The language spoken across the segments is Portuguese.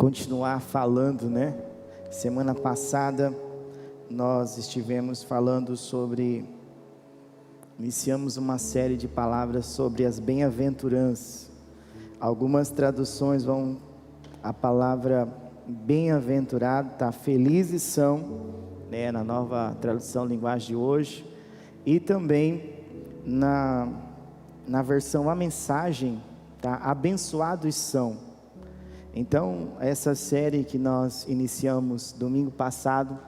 continuar falando, né? Semana passada nós estivemos falando iniciamos uma série de palavras sobre as bem-aventuranças. Algumas traduções a palavra bem-aventurado está felizes são, né, na nova tradução linguagem de hoje, e também na versão a mensagem, tá, abençoados são. Então, essa série que nós iniciamos domingo passado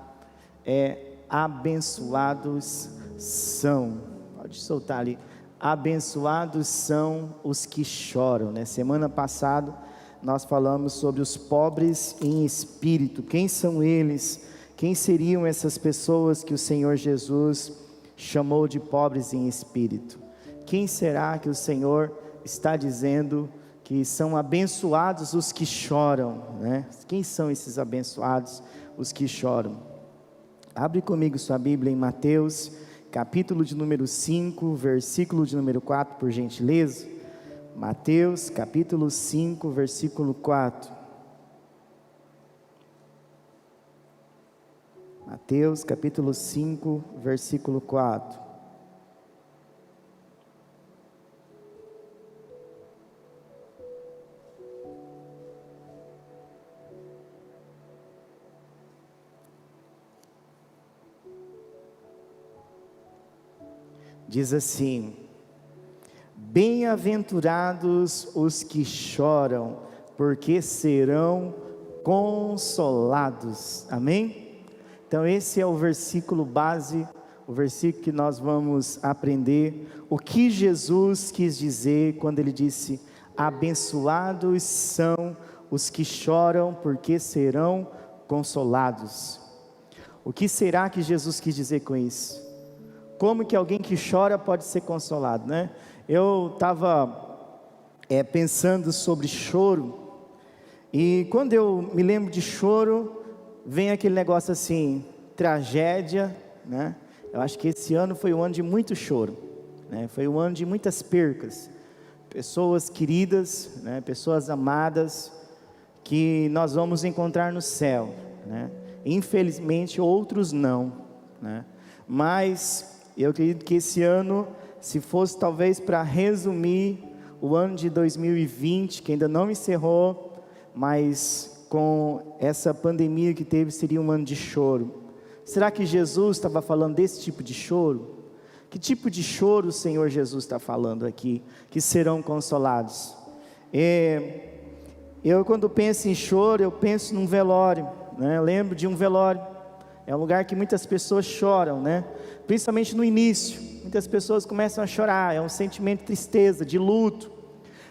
é abençoados são. Pode soltar ali. Abençoados são os que choram, né? Semana passada nós falamos sobre os pobres em espírito. Quem são eles? Quem seriam essas pessoas que o Senhor Jesus chamou de pobres em espírito? Quem será que o Senhor está dizendo que são abençoados os que choram, né? Quem são esses abençoados, os que choram? Abre comigo sua Bíblia em Mateus, capítulo de número 5, versículo de número 4, por gentileza. Mateus, capítulo 5, versículo 4. Mateus, capítulo 5, versículo 4. Diz assim: bem-aventurados os que choram, porque serão consolados. Amém? Então esse é o versículo base, o versículo que nós vamos aprender o que Jesus quis dizer quando ele disse: abençoados são os que choram, porque serão consolados. O que será que Jesus quis dizer com isso? Como que alguém que chora pode ser consolado, né? Eu estava pensando sobre choro, e quando eu me lembro de choro, vem aquele negócio assim, tragédia, né? Eu acho que esse ano foi um ano de muito choro, né? Foi um ano de muitas percas, pessoas queridas, né? Pessoas amadas, que nós vamos encontrar no céu, né? Infelizmente outros não, né? Mas eu acredito que esse ano, se fosse talvez para resumir o ano de 2020, que ainda não encerrou, mas com essa pandemia que teve, seria um ano de choro. Será que Jesus estava falando desse tipo de choro? Que tipo de choro o Senhor Jesus está falando aqui, que serão consolados? Eu quando penso em choro, eu penso num velório, né? Eu lembro de um velório. É um lugar que muitas pessoas choram, né? Principalmente no início, muitas pessoas começam a chorar, é um sentimento de tristeza, de luto.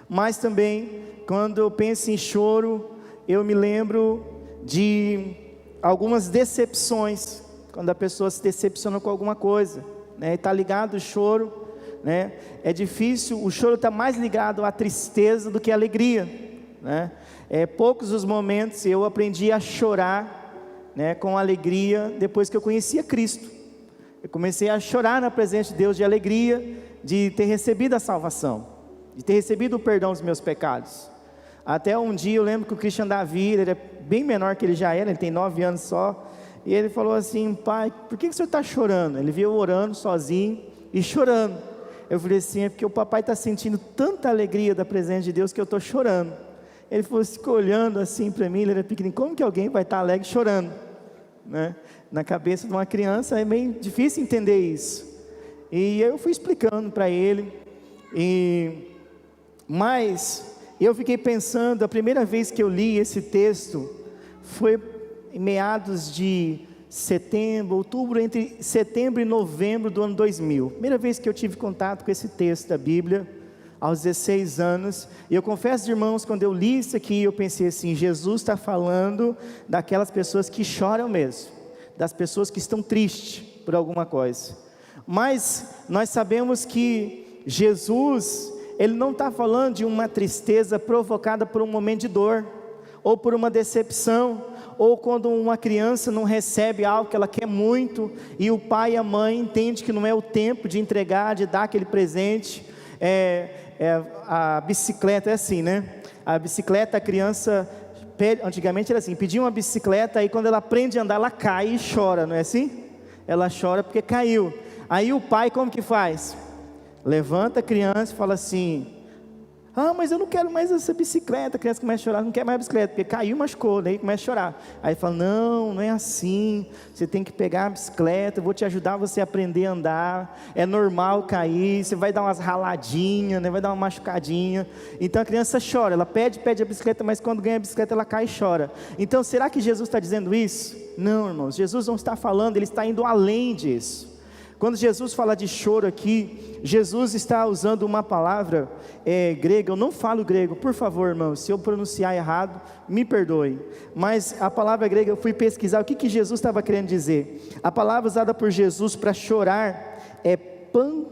Mas também, quando eu penso em choro, eu me lembro de algumas decepções, quando a pessoa se decepciona com alguma coisa, né? Está ligado o choro, né? É difícil, o choro está mais ligado à tristeza do que à alegria, né? Poucos os momentos eu aprendi a chorar, né, com alegria, depois que eu conhecia Cristo. Eu comecei a chorar na presença de Deus de alegria, de ter recebido a salvação, de ter recebido o perdão dos meus pecados. Até um dia eu lembro que o Christian Davi, ele é bem menor que ele já era, ele tem 9 anos só, e ele falou assim: pai, por que o senhor está chorando? Ele veio orando sozinho e chorando. Eu falei assim: é porque o papai está sentindo tanta alegria da presença de Deus que eu estou chorando. Ele ficou olhando assim para mim, ele era pequenininho, como que alguém vai estar alegre chorando, né? Na cabeça de uma criança é meio difícil entender isso, e eu fui explicando para ele, mas eu fiquei pensando, a primeira vez que eu li esse texto, foi em meados de setembro, outubro, entre setembro e novembro do ano 2000, primeira vez que eu tive contato com esse texto da Bíblia, aos 16 anos, e eu confesso, irmãos, quando eu li isso aqui, eu pensei assim: Jesus está falando daquelas pessoas que choram mesmo, das pessoas que estão tristes por alguma coisa, mas nós sabemos que Jesus, Ele não está falando de uma tristeza provocada por um momento de dor, ou por uma decepção, ou quando uma criança não recebe algo que ela quer muito, e o pai e a mãe entendem que não é o tempo de entregar, de dar aquele presente. A bicicleta é assim, né? A bicicleta, a criança antigamente era assim, pedia uma bicicleta, aí quando ela aprende a andar, ela cai e chora, não é assim? Ela chora porque caiu. Aí o pai como que faz? Levanta a criança e fala assim: ah, mas eu não quero mais essa bicicleta. A criança começa a chorar, não quer mais a bicicleta, porque caiu, machucou, daí começa a chorar. Aí fala: não, não é assim, você tem que pegar a bicicleta, eu vou te ajudar você a aprender a andar, é normal cair, você vai dar umas raladinhas, né? Vai dar uma machucadinha. Então a criança chora, ela pede a bicicleta, mas quando ganha a bicicleta ela cai e chora. Então será que Jesus está dizendo isso? Não, irmãos, Jesus não está falando, Ele está indo além disso. Quando Jesus fala de choro aqui, Jesus está usando uma palavra grega. Eu não falo grego, por favor, irmão, se eu pronunciar errado, me perdoe. Mas a palavra grega, eu fui pesquisar o que Jesus estava querendo dizer. A palavra usada por Jesus para chorar é pantoltes.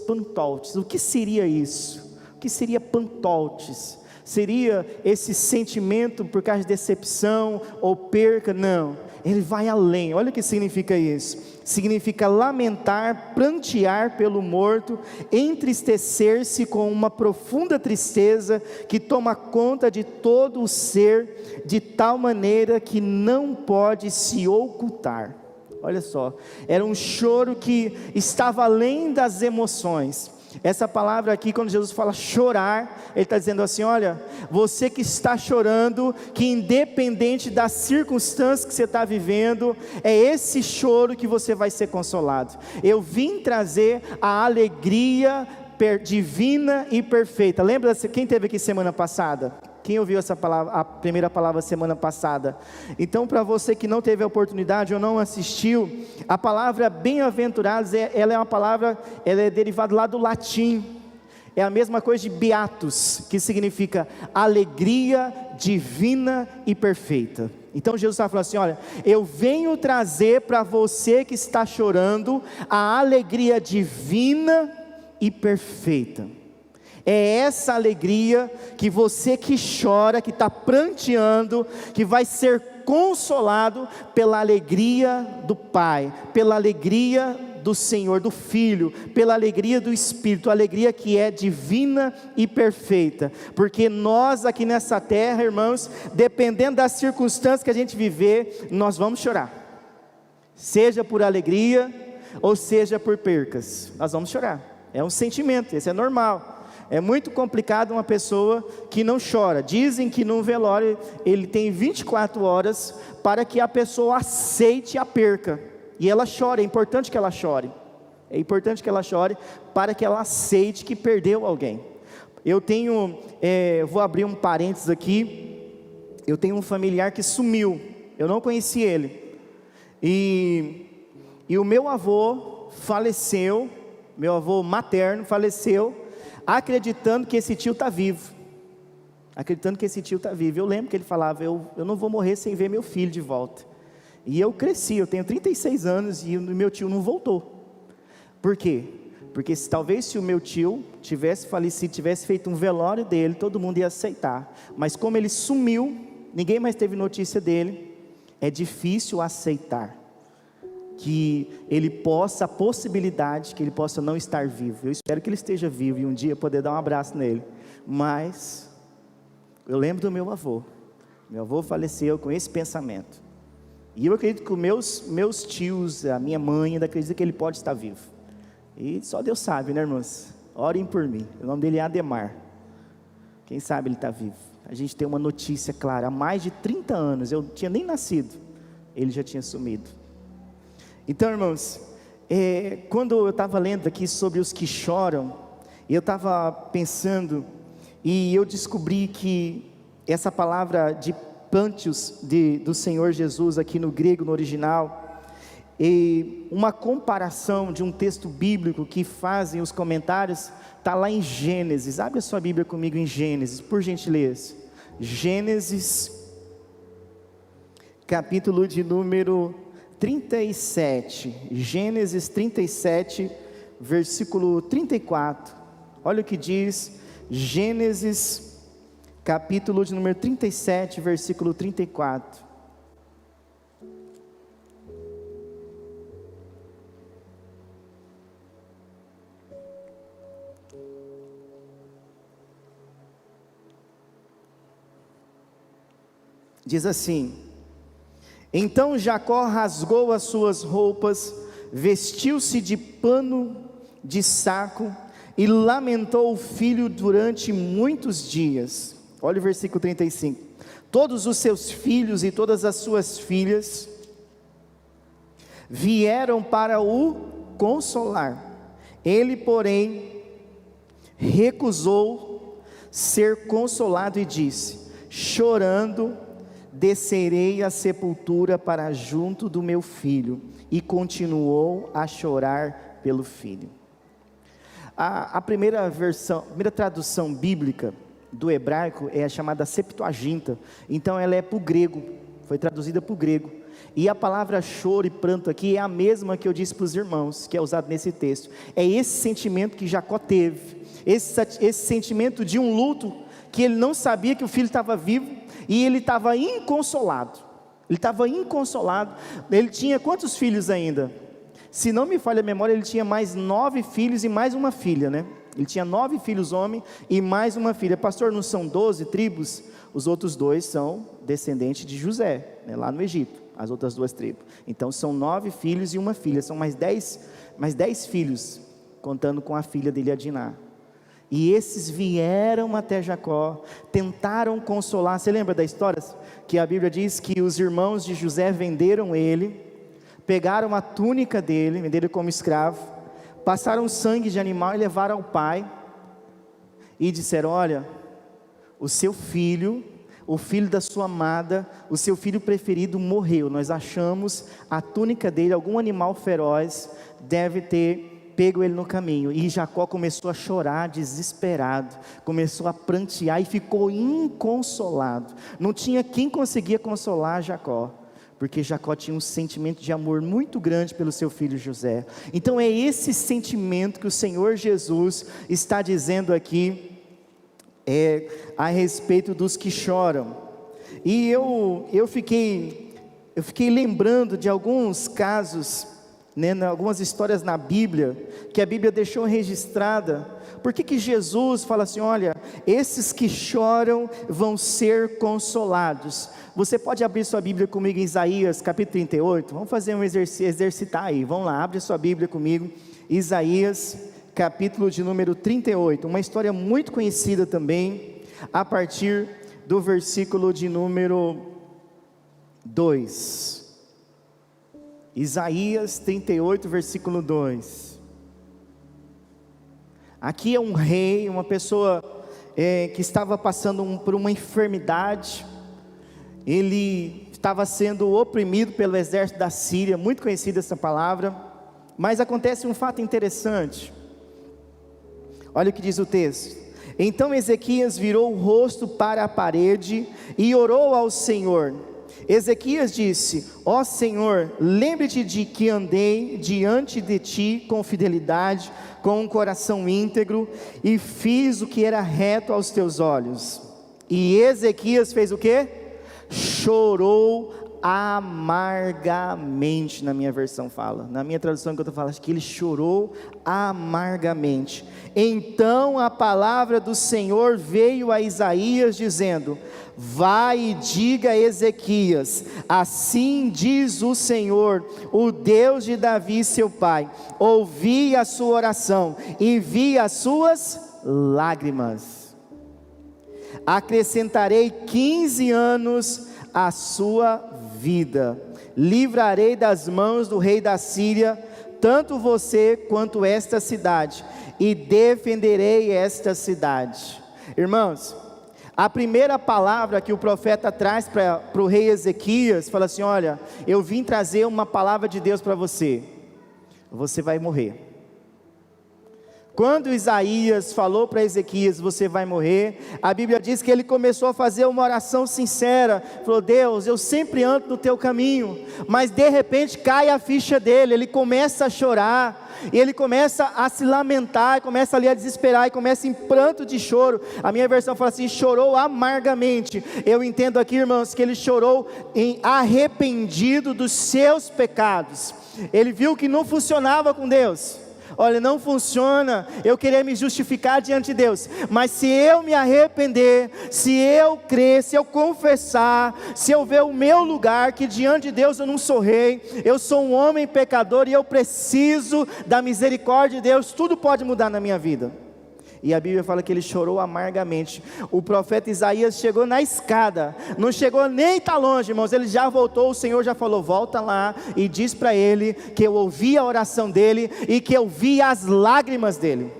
Pantoltes, o que seria isso? O que seria pantoltes? Seria esse sentimento por causa de decepção ou perca? Não, ele vai além. Olha o que significa isso. Significa lamentar, prantear pelo morto, entristecer-se com uma profunda tristeza que toma conta de todo o ser, de tal maneira que não pode se ocultar. Olha só, era um choro que estava além das emoções. Essa palavra aqui, quando Jesus fala chorar, Ele está dizendo assim: olha, você que está chorando, que independente das circunstâncias que você está vivendo, é esse choro que você vai ser consolado. Eu vim trazer a alegria divina e perfeita. Lembra quem teve aqui semana passada? Quem ouviu essa palavra, a primeira palavra semana passada? Então, para você que não teve a oportunidade ou não assistiu, a palavra bem-aventurados, ela é uma palavra, ela é derivada lá do latim, é a mesma coisa de beatus, que significa alegria divina e perfeita. Então Jesus está falando assim: olha, eu venho trazer para você que está chorando, a alegria divina e perfeita. É essa alegria que você que chora, que está pranteando, que vai ser consolado pela alegria do Pai, pela alegria do Senhor, do Filho, pela alegria do Espírito, a alegria que é divina e perfeita, porque nós aqui nessa terra, irmãos, dependendo das circunstâncias que a gente viver, nós vamos chorar, seja por alegria, ou seja por percas, nós vamos chorar, é um sentimento, esse é normal. É muito complicado uma pessoa que não chora. Dizem que num velório ele tem 24 horas para que a pessoa aceite a perca. E ela chora, é importante que ela chore. É importante que ela chore para que ela aceite que perdeu alguém. Vou abrir um parênteses aqui. Eu tenho um familiar que sumiu. Eu não conheci ele. E o meu avô faleceu, meu avô materno faleceu, acreditando que esse tio está vivo, eu lembro que ele falava: eu não vou morrer sem ver meu filho de volta, e eu cresci, eu tenho 36 anos, e o meu tio não voltou. Por quê? Porque talvez se o meu tio tivesse falecido, tivesse feito um velório dele, todo mundo ia aceitar, mas como ele sumiu, ninguém mais teve notícia dele, é difícil aceitar que ele possa, a possibilidade que ele possa não estar vivo. Eu espero que ele esteja vivo e um dia poder dar um abraço nele, mas eu lembro do meu avô faleceu com esse pensamento, e eu acredito que os meus tios, a minha mãe ainda acredita que ele pode estar vivo, e só Deus sabe, né, irmãos? Orem por mim, o nome dele é Ademar, quem sabe ele está vivo. A gente tem uma notícia clara, há mais de 30 anos, eu não tinha nem nascido, ele já tinha sumido. Então, irmãos, quando eu estava lendo aqui sobre os que choram, eu estava pensando, e eu descobri que essa palavra de pantios do Senhor Jesus aqui no grego, no original, uma comparação de um texto bíblico que fazem os comentários, está lá em Gênesis. Abre a sua Bíblia comigo em Gênesis, por gentileza. Gênesis, capítulo de número 37, Gênesis 37, versículo 34, olha o que diz Gênesis, capítulo de número 37, versículo 34, Diz assim: então Jacó rasgou as suas roupas, vestiu-se de pano de saco e lamentou o filho durante muitos dias. Olha o versículo 35. Todos os seus filhos e todas as suas filhas vieram para o consolar. Ele, porém, recusou ser consolado e disse: chorando, descerei à sepultura para junto do meu filho. E continuou a chorar pelo filho. A primeira tradução bíblica do hebraico é a chamada Septuaginta. Então ela é para o grego, foi traduzida para o grego. E a palavra choro e pranto aqui é a mesma que eu disse para os irmãos, que é usado nesse texto. É esse sentimento que Jacó teve, esse sentimento de um luto, que ele não sabia que o filho estava vivo, e ele estava inconsolado. Ele tinha quantos filhos ainda? Se não me falha a memória, ele tinha mais 9 filhos e mais uma filha, né? Ele tinha 9 filhos homens e mais uma filha. Pastor, não são 12 tribos? Os outros 2 são descendentes de José, né, lá no Egito, as outras 2 tribos. Então são 9 filhos e uma filha, são mais 10 filhos, contando com a filha dele, Adiná. E esses vieram até Jacó, tentaram consolar. Você lembra da história? Que a Bíblia diz que os irmãos de José venderam ele, pegaram a túnica dele, venderam ele como escravo, passaram sangue de animal e levaram ao pai, e disseram: olha, o seu filho, o filho da sua amada, o seu filho preferido morreu, nós achamos a túnica dele, algum animal feroz deve ter pego ele no caminho. E Jacó começou a chorar desesperado, começou a prantear e ficou inconsolado. Não tinha quem conseguia consolar Jacó, porque Jacó tinha um sentimento de amor muito grande pelo seu filho José. Então é esse sentimento que o Senhor Jesus está dizendo aqui, a respeito dos que choram. E eu fiquei lembrando de alguns casos, né, algumas histórias na Bíblia, que a Bíblia deixou registrada. Por que Jesus fala assim: olha, esses que choram vão ser consolados? Você pode abrir sua Bíblia comigo em Isaías capítulo 38, vamos fazer um exercitar aí, vamos lá, abre sua Bíblia comigo, Isaías capítulo de número 38, uma história muito conhecida também, a partir do versículo de número 2, Isaías 38, versículo 2, aqui é um rei, uma pessoa que estava passando por uma enfermidade, ele estava sendo oprimido pelo exército da Síria, muito conhecida essa palavra, mas acontece um fato interessante. Olha o que diz o texto: então Ezequias virou o rosto para a parede e orou ao Senhor. Ezequias disse: ó Senhor, lembre-te de que andei diante de ti com fidelidade, com um coração íntegro, e fiz o que era reto aos teus olhos. E Ezequias fez o quê? Chorou amargamente, na minha versão fala, na minha tradução que eu estou falando, acho que ele chorou amargamente. Então a palavra do Senhor veio a Isaías dizendo: vai e diga a Ezequias, assim diz o Senhor, o Deus de Davi seu pai, ouvi a sua oração e vi as suas lágrimas, acrescentarei 15 anos à sua vida, livrarei das mãos do rei da Síria, tanto você quanto esta cidade, e defenderei esta cidade. Irmãos, a primeira palavra que o profeta traz para o rei Ezequias, fala assim: olha, eu vim trazer uma palavra de Deus para você, você vai morrer. Quando Isaías falou para Ezequias: você vai morrer, a Bíblia diz que ele começou a fazer uma oração sincera, falou: Deus, eu sempre ando no teu caminho, mas de repente cai a ficha dele, ele começa a chorar, e ele começa a se lamentar, começa ali a desesperar, e começa em pranto de choro. A minha versão fala assim: chorou amargamente. Eu entendo aqui, irmãos, que ele chorou arrependido dos seus pecados. Ele viu que não funcionava com Deus. Olha, não funciona eu querer me justificar diante de Deus, mas se eu me arrepender, se eu crer, se eu confessar, se eu ver o meu lugar, que diante de Deus eu não sou rei, eu sou um homem pecador e eu preciso da misericórdia de Deus, tudo pode mudar na minha vida. E a Bíblia fala que ele chorou amargamente. O profeta Isaías chegou na escada, não chegou nem tá longe, irmãos, ele já voltou, o Senhor já falou, volta lá e diz para ele, que eu ouvi a oração dele, e que eu vi as lágrimas dele,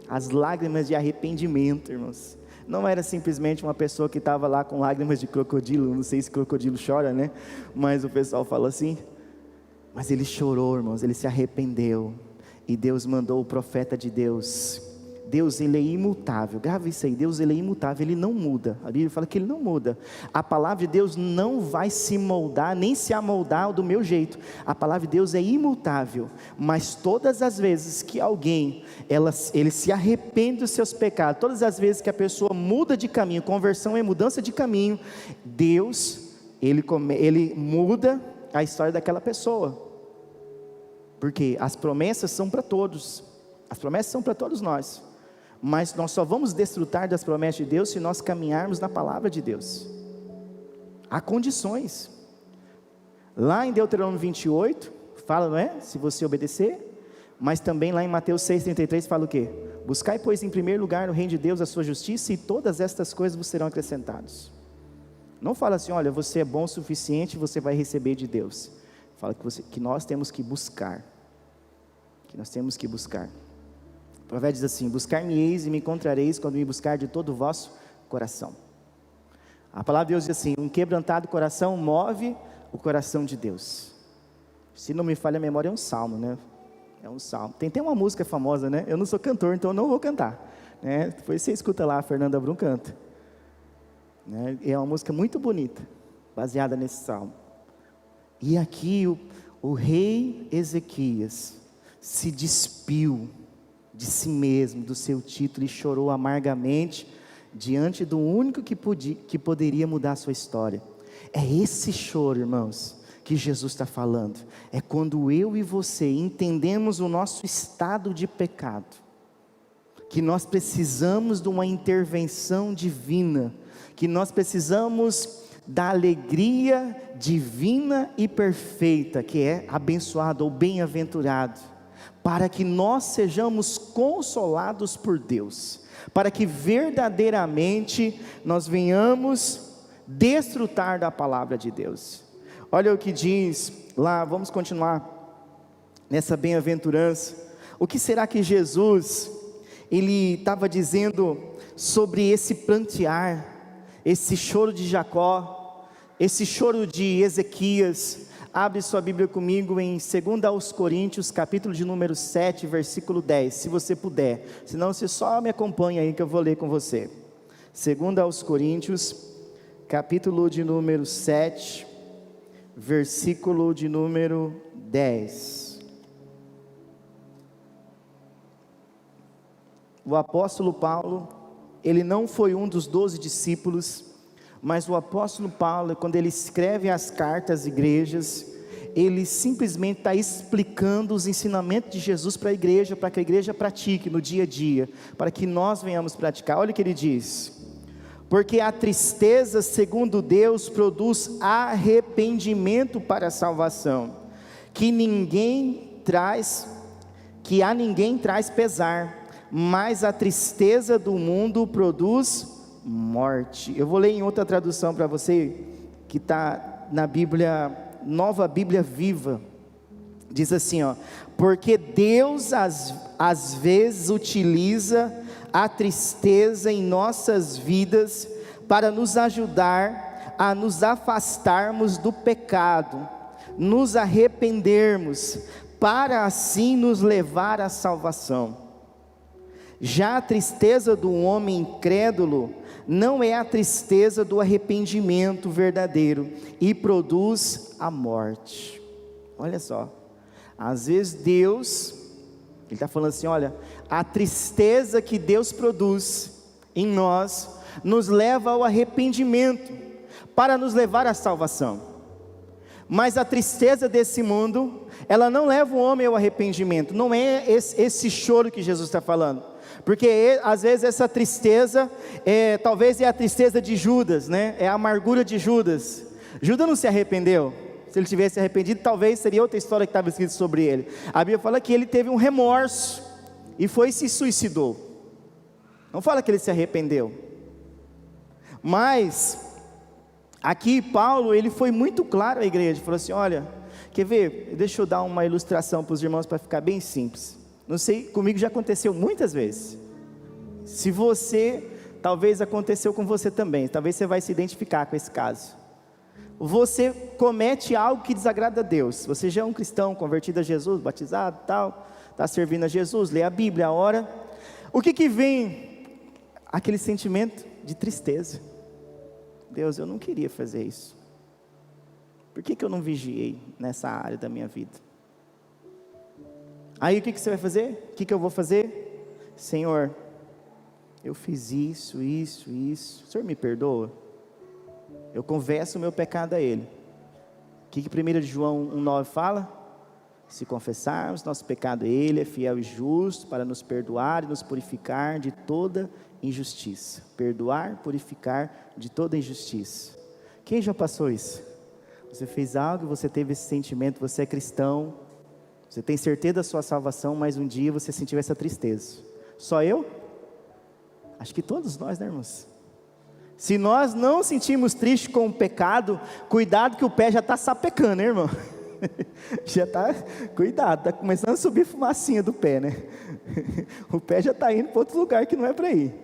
as lágrimas de arrependimento, irmãos. Não era simplesmente uma pessoa que estava lá com lágrimas de crocodilo, não sei se crocodilo chora, né, mas o pessoal fala assim, mas ele chorou, irmãos, ele se arrependeu, e Deus mandou o profeta de Deus. Deus, ele é imutável, grava isso aí, Deus ele é imutável, ele não muda, a Bíblia fala que ele não muda, a palavra de Deus não vai se moldar, nem se amoldar do meu jeito, a palavra de Deus é imutável, mas todas as vezes que alguém, ele se arrepende dos seus pecados, todas as vezes que a pessoa muda de caminho, conversão é mudança de caminho, Deus, ele muda a história daquela pessoa, porque as promessas são para todos, as promessas são para todos nós, mas nós só vamos desfrutar das promessas de Deus se nós caminharmos na palavra de Deus. Há condições. Lá em Deuteronômio 28, fala, não é? Se você obedecer, mas também lá em Mateus 6,33 fala o quê? Buscai, pois, em primeiro lugar o reino de Deus, a sua justiça, e todas estas coisas vos serão acrescentadas. Não fala assim, olha, você é bom o suficiente, você vai receber de Deus. Fala que nós temos que buscar. Que nós temos que buscar. O profeta diz assim, buscar-me-eis e me encontrareis quando me buscar de todo o vosso coração. A palavra de Deus diz assim, um quebrantado coração move o coração de Deus. Se não me falha a memória, é um salmo, né? É um salmo. Tem uma música famosa, né? Eu não sou cantor, então eu não vou cantar, né? Depois você escuta lá, a Fernanda Brum canta, né? É uma música muito bonita, baseada nesse salmo. E aqui o rei Ezequias se despiu de si mesmo, do seu título, e chorou amargamente, diante do único que poderia mudar a sua história. É esse choro, irmãos, que Jesus está falando, é quando eu e você entendemos o nosso estado de pecado, que nós precisamos de uma intervenção divina, que nós precisamos da alegria divina e perfeita, que é abençoado ou bem-aventurado, para que nós sejamos consolados por Deus, para que verdadeiramente nós venhamos desfrutar da palavra de Deus. Olha o que diz lá, vamos continuar nessa bem-aventurança. O que será que Jesus, ele estava dizendo sobre esse prantear, esse choro de Jacó, esse choro de Ezequias? Abre sua Bíblia comigo em 2 Coríntios, capítulo de número 7, versículo 10, se você puder, senão você só me acompanha aí que eu vou ler com você. 2 Coríntios, capítulo de número 7, versículo de número 10. O apóstolo Paulo, ele não foi um dos 12 discípulos, mas o apóstolo Paulo, quando ele escreve as cartas às igrejas, ele simplesmente está explicando os ensinamentos de Jesus para a igreja, para que a igreja pratique no dia a dia, para que nós venhamos praticar. Olha o que ele diz: porque a tristeza, segundo Deus, produz arrependimento para a salvação, que a ninguém traz pesar, mas a tristeza do mundo produz morte. Eu vou ler em outra tradução para você, que está na Bíblia, Nova Bíblia Viva, diz assim, ó: porque Deus às vezes utiliza a tristeza em nossas vidas para nos ajudar a nos afastarmos do pecado, nos arrependermos, para assim nos levar à salvação. Já a tristeza do homem incrédulo não é a tristeza do arrependimento verdadeiro, e produz a morte. Olha só, às vezes Deus, Ele está falando assim, olha, a tristeza que Deus produz em nós, nos leva ao arrependimento, para nos levar à salvação. Mas a tristeza desse mundo, ela não leva o homem ao arrependimento. Não é esse choro que Jesus está falando. Porque às vezes essa tristeza, talvez é a tristeza de Judas, né? É a amargura de Judas. Judas não se arrependeu. Se ele tivesse arrependido, talvez seria outra história que estava escrita sobre ele. A Bíblia fala que ele teve um remorso e foi e se suicidou. Não fala que ele se arrependeu. Mas aqui Paulo, ele foi muito claro à igreja. Falou assim: olha, quer ver? Deixa eu dar uma ilustração para os irmãos para ficar bem simples. Não sei, comigo já aconteceu muitas vezes. Se você, talvez aconteceu com você também. Talvez você vai se identificar com esse caso. Você comete algo que desagrada a Deus. Você já é um cristão, convertido a Jesus, batizado, tal, está servindo a Jesus, lê a Bíblia, a hora. O que vem? Aquele sentimento de tristeza. Deus, eu não queria fazer isso. Por que eu não vigiei nessa área da minha vida? Aí o que você vai fazer? O que eu vou fazer? Senhor, eu fiz isso. O Senhor me perdoa? Eu confesso o meu pecado a Ele. O que 1 João 1,9 fala? Se confessarmos nosso pecado a Ele, é fiel e justo para nos perdoar e nos purificar de toda injustiça. Perdoar, purificar de toda injustiça. Quem já passou isso? Você fez algo, você teve esse sentimento, você é cristão, você tem certeza da sua salvação, mas um dia você sentiu essa tristeza. Só eu? Acho que todos nós, né, irmãos? Se nós não sentimos triste com o pecado, cuidado que o pé já está sapecando, né, irmão? Já está, cuidado, está começando a subir fumacinha do pé, né? O pé já está indo para outro lugar que não é para ir.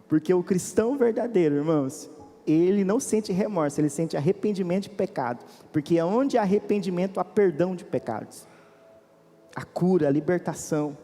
Porque o cristão verdadeiro, irmãos, ele não sente remorso, ele sente arrependimento de pecado. Porque onde há arrependimento, há perdão de pecados, a cura, a libertação.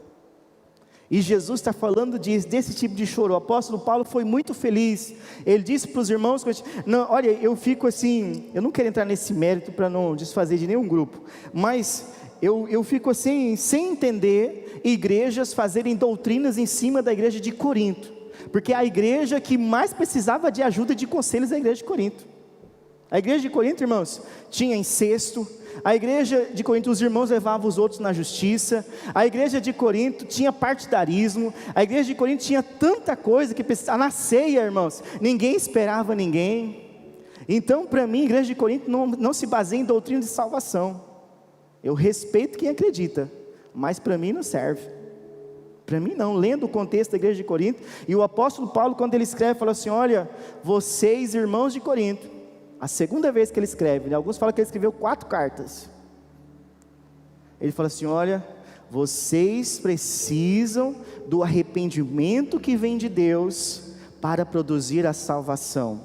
E Jesus está falando desse tipo de choro. O apóstolo Paulo foi muito feliz. Ele disse para os irmãos: não, olha, eu fico assim, eu não quero entrar nesse mérito para não desfazer de nenhum grupo, mas eu fico assim, sem entender igrejas fazerem doutrinas em cima da igreja de Corinto, porque a igreja que mais precisava de ajuda e de conselhos é a igreja de Corinto. A igreja de Corinto, irmãos, tinha incesto. A igreja de Corinto, os irmãos levavam os outros na justiça. A igreja de Corinto tinha partidarismo. A igreja de Corinto tinha tanta coisa que na ceia, irmãos, ninguém esperava ninguém. Então, para mim, a igreja de Corinto não se baseia em doutrina de salvação. Eu respeito quem acredita, mas para mim não serve. Para mim não, lendo o contexto da igreja de Corinto. E o apóstolo Paulo, quando ele escreve, fala assim: olha, vocês irmãos de Corinto. A segunda vez que ele escreve, né? Alguns falam que ele escreveu 4 cartas. Ele fala assim: olha, vocês precisam do arrependimento que vem de Deus para produzir a salvação.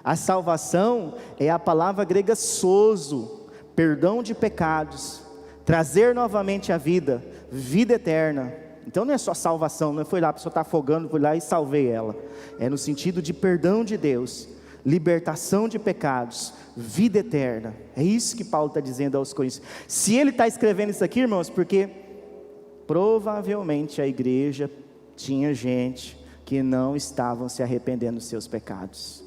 A salvação é a palavra grega sozo, perdão de pecados, trazer novamente a vida, vida eterna. Então não é só salvação, não foi lá, a pessoa está afogando, fui lá e salvei ela. É no sentido de perdão de Deus, libertação de pecados, vida eterna. É isso que Paulo está dizendo aos Coríntios. Se ele está escrevendo isso aqui, irmãos, porque provavelmente a igreja tinha gente que não estavam se arrependendo dos seus pecados.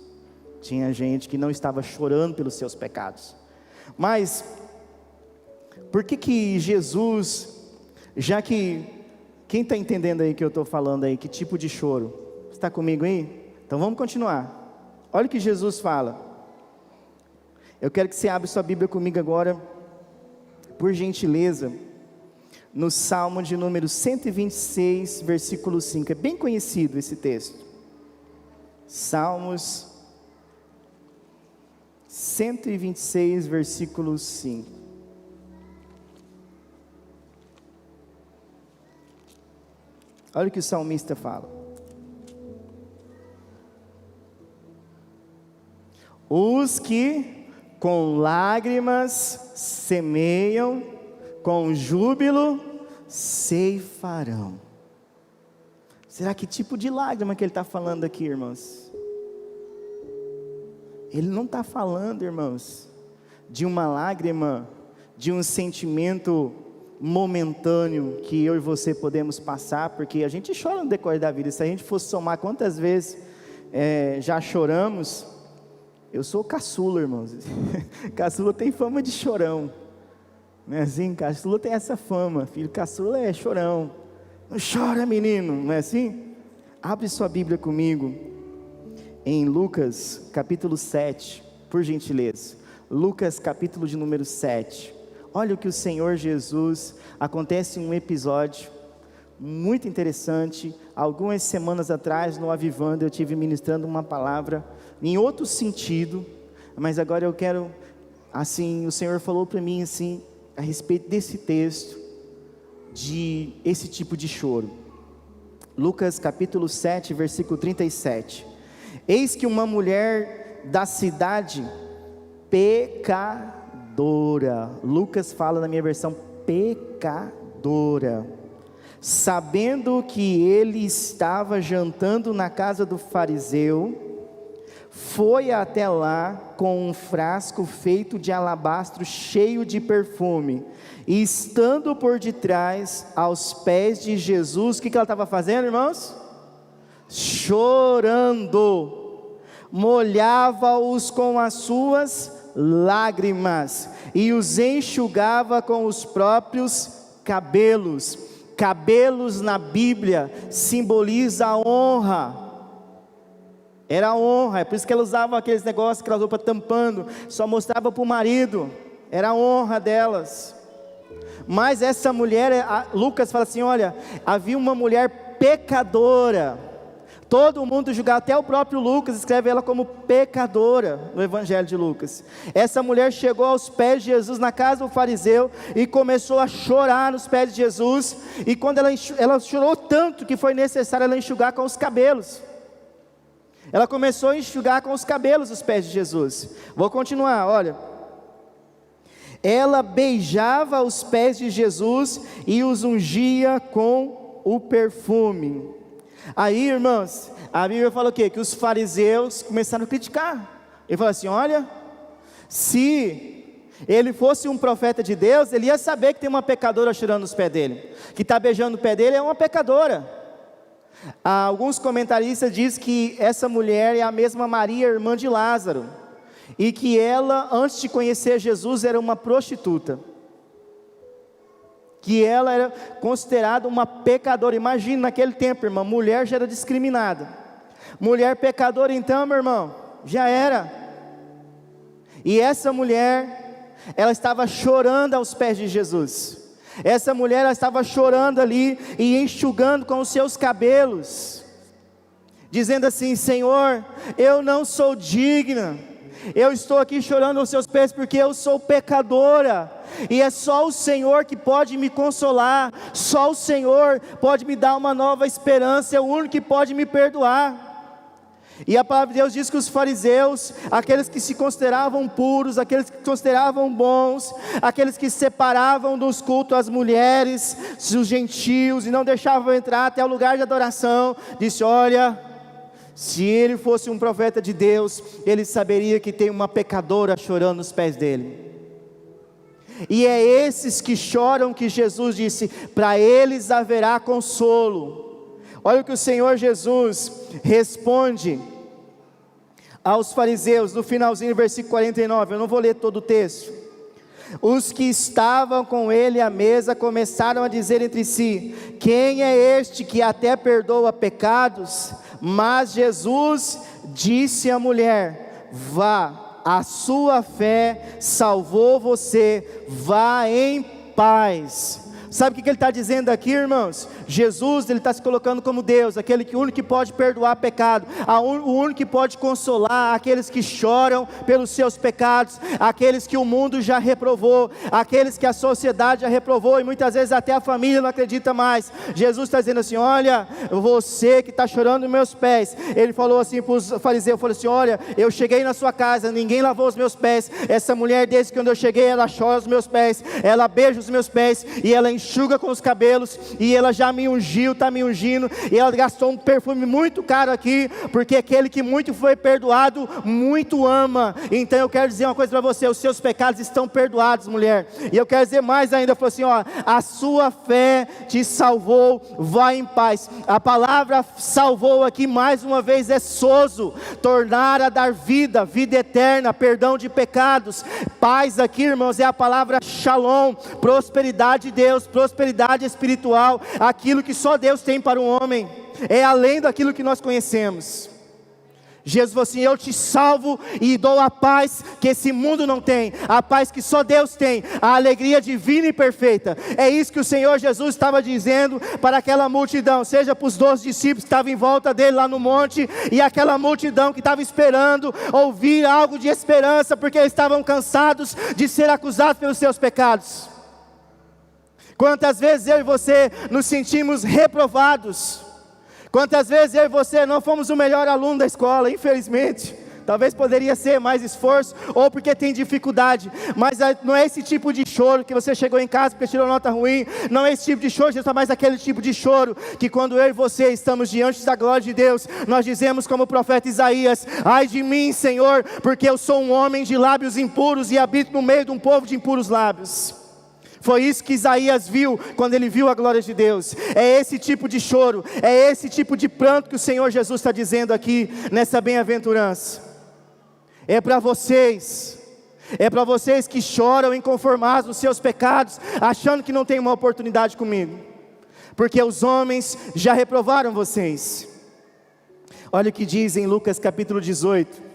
Tinha gente que não estava chorando pelos seus pecados. Mas por que Jesus, já que, quem está entendendo aí que eu estou falando aí, que tipo de choro? Você está comigo aí? Então vamos continuar. Olha o que Jesus fala. Eu quero que você abra sua Bíblia comigo agora, por gentileza, no Salmo de número 126, versículo 5. É bem conhecido esse texto. Salmos 126, versículo 5. Olha o que o salmista fala: os que com lágrimas semeiam, com júbilo ceifarão. Será que tipo de lágrima que ele está falando aqui, irmãos? Ele não está falando, irmãos, de uma lágrima, de um sentimento momentâneo que eu e você podemos passar, porque a gente chora no decorrer da vida. Se a gente fosse somar quantas vezes já choramos, Eu sou caçula, irmãos. Caçula tem fama de chorão. Não é assim? Caçula tem essa fama. Filho caçula é chorão. Não chora, menino. Não é assim? Abre sua Bíblia comigo. Em Lucas, capítulo 7. Por gentileza. Lucas, capítulo de número 7. Olha o que o Senhor Jesus... Acontece um episódio muito interessante. Algumas semanas atrás, no Avivando, eu tive ministrando uma palavra em outro sentido, mas agora eu quero, assim, o Senhor falou para mim, assim, a respeito desse texto, de esse tipo de choro. Lucas capítulo 7, versículo 37. Eis que uma mulher da cidade pecadora, Lucas fala na minha versão, pecadora, sabendo que ele estava jantando na casa do fariseu, foi até lá com um frasco feito de alabastro cheio de perfume, e estando por detrás aos pés de Jesus, o que ela estava fazendo, irmãos? Chorando, molhava-os com as suas lágrimas, e os enxugava com os próprios cabelos. Cabelos na Bíblia simboliza a honra. Era a honra, é por isso que ela usava aqueles negócios, aquela roupa tampando, só mostrava para o marido, era a honra delas. Mas essa mulher, Lucas fala assim, olha, havia uma mulher pecadora, todo mundo julgava, até o próprio Lucas escreve ela como pecadora, no Evangelho de Lucas. Essa mulher chegou aos pés de Jesus, na casa do fariseu, e começou a chorar nos pés de Jesus, e quando ela chorou tanto, que foi necessário ela enxugar com os cabelos. Ela começou a enxugar com os cabelos os pés de Jesus. Vou continuar, olha. Ela beijava os pés de Jesus e os ungia com o perfume. Aí, irmãos, a Bíblia fala o quê? Que os fariseus começaram a criticar. Ele falou assim, olha, se ele fosse um profeta de Deus, ele ia saber que tem uma pecadora chorando nos pés dele. Que está beijando o pé dele é uma pecadora. Alguns comentaristas dizem que essa mulher é a mesma Maria, irmã de Lázaro, e que ela, antes de conhecer Jesus, era uma prostituta, que ela era considerada uma pecadora. Imagina naquele tempo, irmão, mulher já era discriminada, mulher pecadora então, meu irmão, já era. E essa mulher, ela estava chorando aos pés de Jesus. Essa mulher, ela estava chorando ali e enxugando com os seus cabelos, dizendo assim, Senhor, eu não sou digna, eu estou aqui chorando aos seus pés porque eu sou pecadora, e é só o Senhor que pode me consolar, só o Senhor pode me dar uma nova esperança, é o único que pode me perdoar. E a palavra de Deus diz que os fariseus, aqueles que se consideravam puros, aqueles que se consideravam bons, aqueles que separavam dos cultos as mulheres, os gentios, e não deixavam entrar até o lugar de adoração, disse, olha, se ele fosse um profeta de Deus, ele saberia que tem uma pecadora chorando nos pés dele. E é esses que choram que Jesus disse, para eles haverá consolo. Olha o que o Senhor Jesus responde aos fariseus, no finalzinho do versículo 49, eu não vou ler todo o texto. Os que estavam com ele à mesa começaram a dizer entre si, quem é este que até perdoa pecados? Mas Jesus disse à mulher, vá, a sua fé salvou você, vá em paz. Sabe o que ele está dizendo aqui, irmãos? Jesus, ele está se colocando como Deus, aquele que único que pode perdoar pecado, o único que pode consolar aqueles que choram pelos seus pecados, aqueles que o mundo já reprovou, aqueles que a sociedade já reprovou, e muitas vezes até a família não acredita mais. Jesus está dizendo assim, olha, você que está chorando nos meus pés, ele falou assim para os fariseus, falou assim, olha, eu cheguei na sua casa, ninguém lavou os meus pés, essa mulher desde que quando eu cheguei, ela chora os meus pés, ela beija os meus pés, e ela enxuga com os cabelos, e ela já me ungiu, está me ungindo, e ela gastou um perfume muito caro aqui, porque aquele que muito foi perdoado, muito ama. Então eu quero dizer uma coisa para você: os seus pecados estão perdoados, mulher. E eu quero dizer mais ainda, eu falo assim, ó, a sua fé te salvou, vai em paz. A palavra salvou aqui mais uma vez é sozo, tornar a dar vida, vida eterna, perdão de pecados. Paz aqui, irmãos, é a palavra shalom, prosperidade de Deus, prosperidade espiritual, aquilo que só Deus tem para o homem, é além daquilo que nós conhecemos. Jesus falou assim: eu te salvo e dou a paz que esse mundo não tem, a paz que só Deus tem, a alegria divina e perfeita. É isso que o Senhor Jesus estava dizendo para aquela multidão, seja para os 12 discípulos que estavam em volta dele lá no monte, e aquela multidão que estava esperando ouvir algo de esperança, porque eles estavam cansados de ser acusados pelos seus pecados. Quantas vezes eu e você nos sentimos reprovados? Quantas vezes eu e você não fomos o melhor aluno da escola, infelizmente? Talvez poderia ser mais esforço, ou porque tem dificuldade, mas não é esse tipo de choro que você chegou em casa porque tirou nota ruim, não é esse tipo de choro, Jesus, mas aquele tipo de choro que quando eu e você estamos diante da glória de Deus, nós dizemos como o profeta Isaías: ai de mim, Senhor, porque eu sou um homem de lábios impuros e habito no meio de um povo de impuros lábios. Foi isso que Isaías viu quando ele viu a glória de Deus. É esse tipo de choro, é esse tipo de pranto que o Senhor Jesus está dizendo aqui nessa bem-aventurança. É para vocês que choram inconformados nos seus pecados, achando que não tem uma oportunidade comigo, porque os homens já reprovaram vocês. Olha o que diz em Lucas capítulo 18.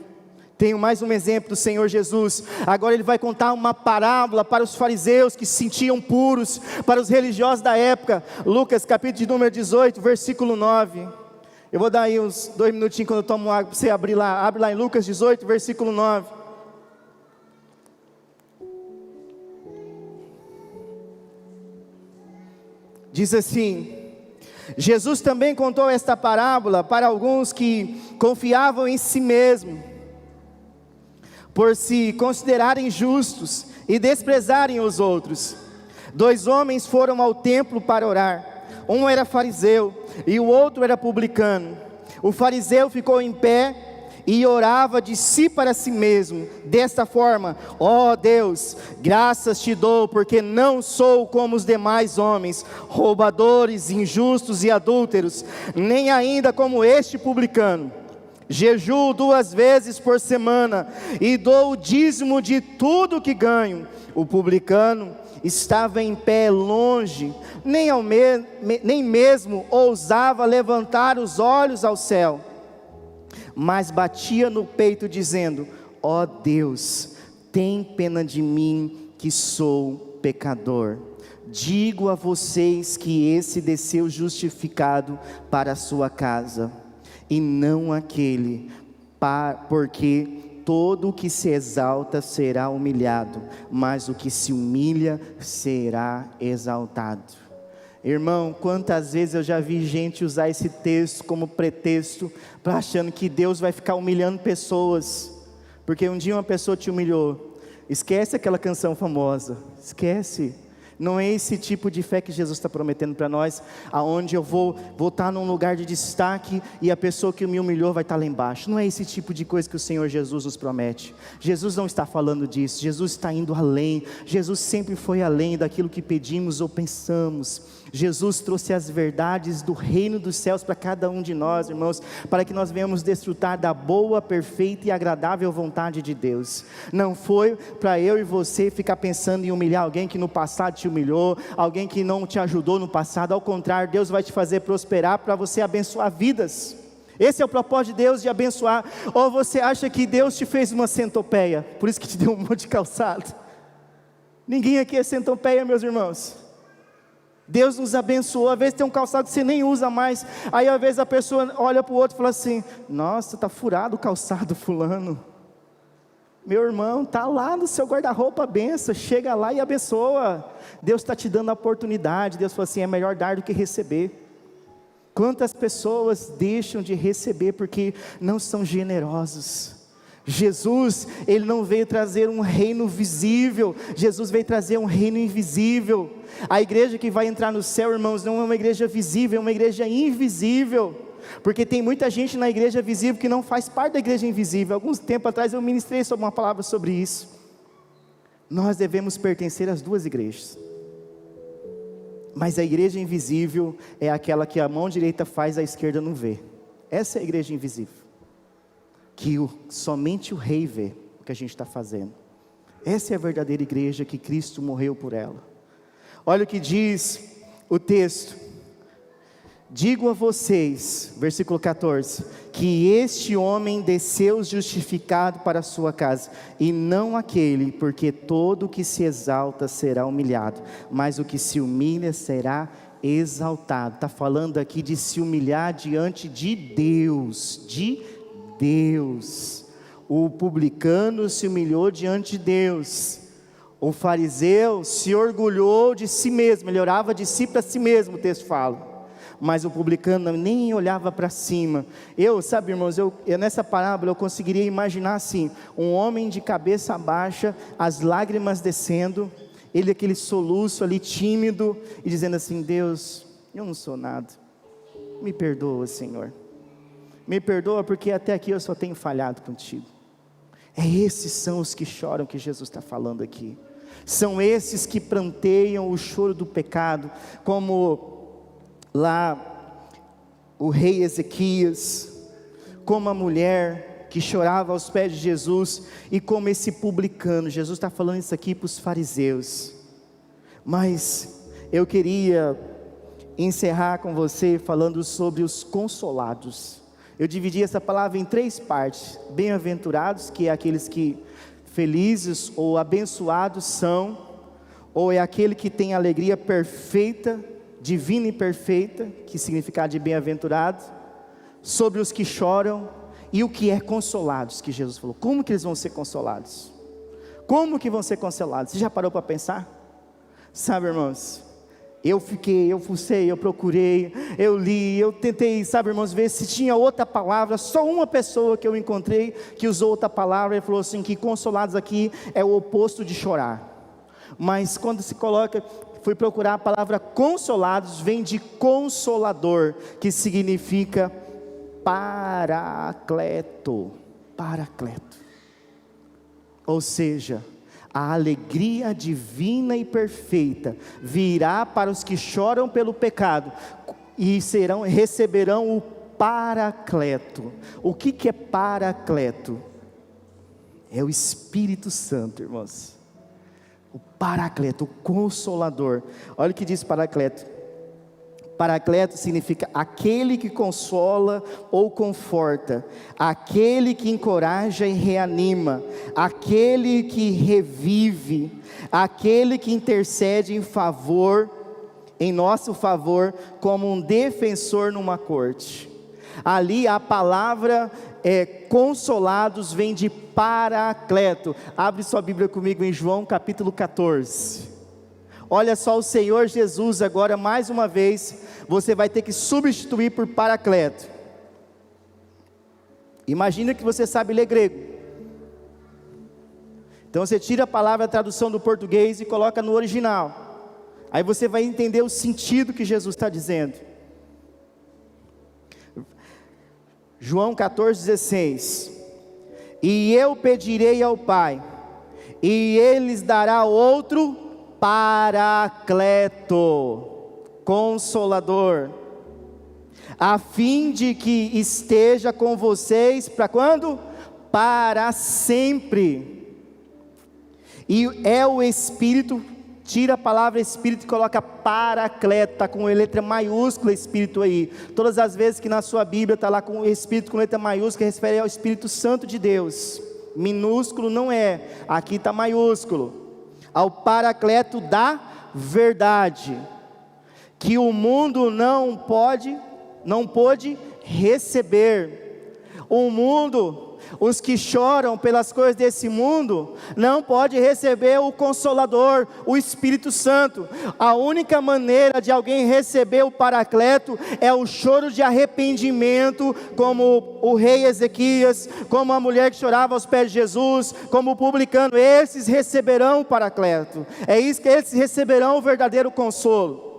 Tenho mais um exemplo do Senhor Jesus. Agora ele vai contar uma parábola para os fariseus que se sentiam puros, para os religiosos da época. Lucas capítulo de número 18, versículo 9. Eu vou dar aí uns 2 minutinhos quando eu tomo água para você abrir lá. Abre lá em Lucas 18, versículo 9. Diz assim: Jesus também contou esta parábola para alguns que confiavam em si mesmo, por se considerarem justos e desprezarem os outros. 2 homens foram ao templo para orar. Um era fariseu e o outro era publicano. O fariseu ficou em pé e orava de si para si mesmo, desta forma: ó Deus, graças te dou, porque não sou como os demais homens, roubadores, injustos e adúlteros, nem ainda como este publicano. Jejuo 2 vezes por semana e dou o dízimo de tudo que ganho. O publicano estava em pé longe, nem mesmo ousava levantar os olhos ao céu, mas batia no peito dizendo: ó Deus, tem pena de mim que sou pecador. Digo a vocês que esse desceu justificado para a sua casa, e não aquele, porque todo o que se exalta será humilhado, mas o que se humilha será exaltado. Irmão, quantas vezes eu já vi gente usar esse texto como pretexto, para achando que Deus vai ficar humilhando pessoas, porque um dia uma pessoa te humilhou. Esquece aquela canção famosa, esquece. Não é esse tipo de fé que Jesus está prometendo para nós, aonde eu vou estar num lugar de destaque e a pessoa que me humilhou vai estar lá embaixo. Não é esse tipo de coisa que o Senhor Jesus nos promete. Jesus não está falando disso, Jesus está indo além. Jesus sempre foi além daquilo que pedimos ou pensamos. Jesus trouxe as verdades do reino dos céus para cada um de nós, irmãos, para que nós venhamos desfrutar da boa, perfeita e agradável vontade de Deus. Não foi para eu e você ficar pensando em humilhar alguém que no passado te humilhou, alguém que não te ajudou no passado. Ao contrário, Deus vai te fazer prosperar para você abençoar vidas. Esse é o propósito de Deus, de abençoar. Ou você acha que Deus te fez uma centopeia, por isso que te deu um monte de calçado? Ninguém aqui é centopeia, meus irmãos. Deus nos abençoou. Às vezes tem um calçado que você nem usa mais, aí às vezes a pessoa olha para o outro e fala assim: nossa, está furado o calçado fulano. Meu irmão, está lá no seu guarda-roupa a benção, chega lá e abençoa. Deus está te dando a oportunidade. Deus falou assim: é melhor dar do que receber. Quantas pessoas deixam de receber porque não são generosos? Jesus, Ele não veio trazer um reino visível, Jesus veio trazer um reino invisível. A igreja que vai entrar no céu, irmãos, não é uma igreja visível, é uma igreja invisível, porque tem muita gente na igreja visível que não faz parte da igreja invisível. Alguns tempo atrás eu ministrei sobre uma palavra sobre isso. Nós devemos pertencer às duas igrejas, mas a igreja invisível é aquela que a mão direita faz, a esquerda não vê. Essa é a igreja invisível, que somente o rei vê o que a gente está fazendo. Essa é a verdadeira igreja, que Cristo morreu por ela. Olha o que diz o texto: digo a vocês, versículo 14, que este homem desceu justificado para a sua casa, e não aquele, porque todo o que se exalta será humilhado, mas o que se humilha será exaltado. Está falando aqui de se humilhar diante de Deus, O publicano se humilhou diante de Deus. O fariseu se orgulhou de si mesmo, ele orava de si para si mesmo, o texto fala. Mas o publicano nem olhava para cima. Sabe, irmãos, nessa parábola eu conseguiria imaginar assim, um homem de cabeça baixa, as lágrimas descendo, ele aquele soluço ali tímido, e dizendo assim: Deus, eu não sou nada, me perdoa, Senhor, me perdoa, porque até aqui eu só tenho falhado contigo. Esses são os que choram, que Jesus está falando aqui. São esses que pranteiam o choro do pecado, como lá o rei Ezequias, como a mulher que chorava aos pés de Jesus, e como esse publicano. Jesus está falando isso aqui para os fariseus. Mas eu queria encerrar com você falando sobre os consolados. Eu dividi essa palavra em 3 partes. Bem-aventurados, que é aqueles que felizes ou abençoados são, ou é aquele que tem alegria perfeita, divina e perfeita, que significa de bem-aventurado. Sobre os que choram, e o que é consolados, que Jesus falou. Como que eles vão ser consolados? Como que vão ser consolados? Você já parou para pensar? Sabe, irmãos, eu fucei, eu procurei, eu li, eu tentei, sabe, irmãos, ver se tinha outra palavra. Só uma pessoa que eu encontrei que usou outra palavra, e falou assim, que consolados aqui é o oposto de chorar. Mas quando se coloca, fui procurar a palavra consolados, vem de consolador, que significa paracleto. Ou seja, a alegria divina e perfeita virá para os que choram pelo pecado, e receberão o paracleto. O que é paracleto? É o Espírito Santo, irmãos. O paracleto, o consolador. Olha o que diz paracleto. Paracleto significa aquele que consola ou conforta, aquele que encoraja e reanima, aquele que revive, aquele que intercede em nosso favor, como um defensor numa corte. Ali a palavra consolados vem de paracleto. Abre sua Bíblia comigo em João capítulo 14. Olha só, o Senhor Jesus agora, mais uma vez, você vai ter que substituir por paracleto. Imagina que você sabe ler grego. Então você tira a palavra, a tradução do português, e coloca no original. Aí você vai entender o sentido que Jesus está dizendo. João 14,16. E eu pedirei ao Pai, e Ele lhes dará outro paracleto, consolador, a fim de que esteja com vocês, para quando? Para sempre. E é o Espírito, tira a palavra Espírito e coloca paracleto, está com letra maiúscula Espírito aí. Todas as vezes que na sua Bíblia está lá com o Espírito com letra maiúscula, refere ao Espírito Santo de Deus. Minúsculo não é, aqui está maiúsculo. Ao paracleto da verdade, que o mundo não pôde receber. O mundo, Os que choram pelas coisas desse mundo não podem receber o Consolador, o Espírito Santo. A única maneira de alguém receber o Paracleto é o choro de arrependimento, como o rei Ezequias, como a mulher que chorava aos pés de Jesus, como o publicano. Esses receberão o Paracleto. É isso que esses receberão o verdadeiro consolo,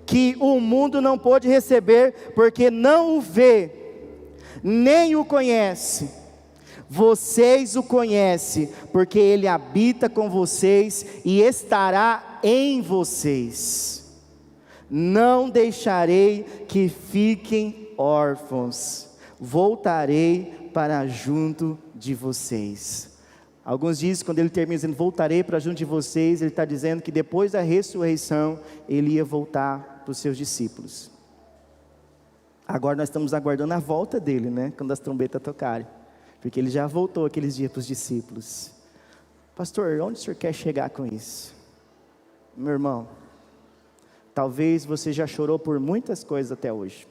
que o mundo não pôde receber, porque não o vê, nem o conhece. Vocês o conhecem, porque Ele habita com vocês e estará em vocês. Não deixarei que fiquem órfãos, voltarei para junto de vocês. Alguns dizem, quando ele termina dizendo, voltarei para junto de vocês, ele está dizendo que depois da ressurreição, ele ia voltar para os seus discípulos. Agora nós estamos aguardando a volta dele, né? Quando as trombetas tocarem. Porque ele já voltou aqueles dias para os discípulos. Pastor, onde o senhor quer chegar com isso? Meu irmão, talvez você já chorou por muitas coisas até hoje,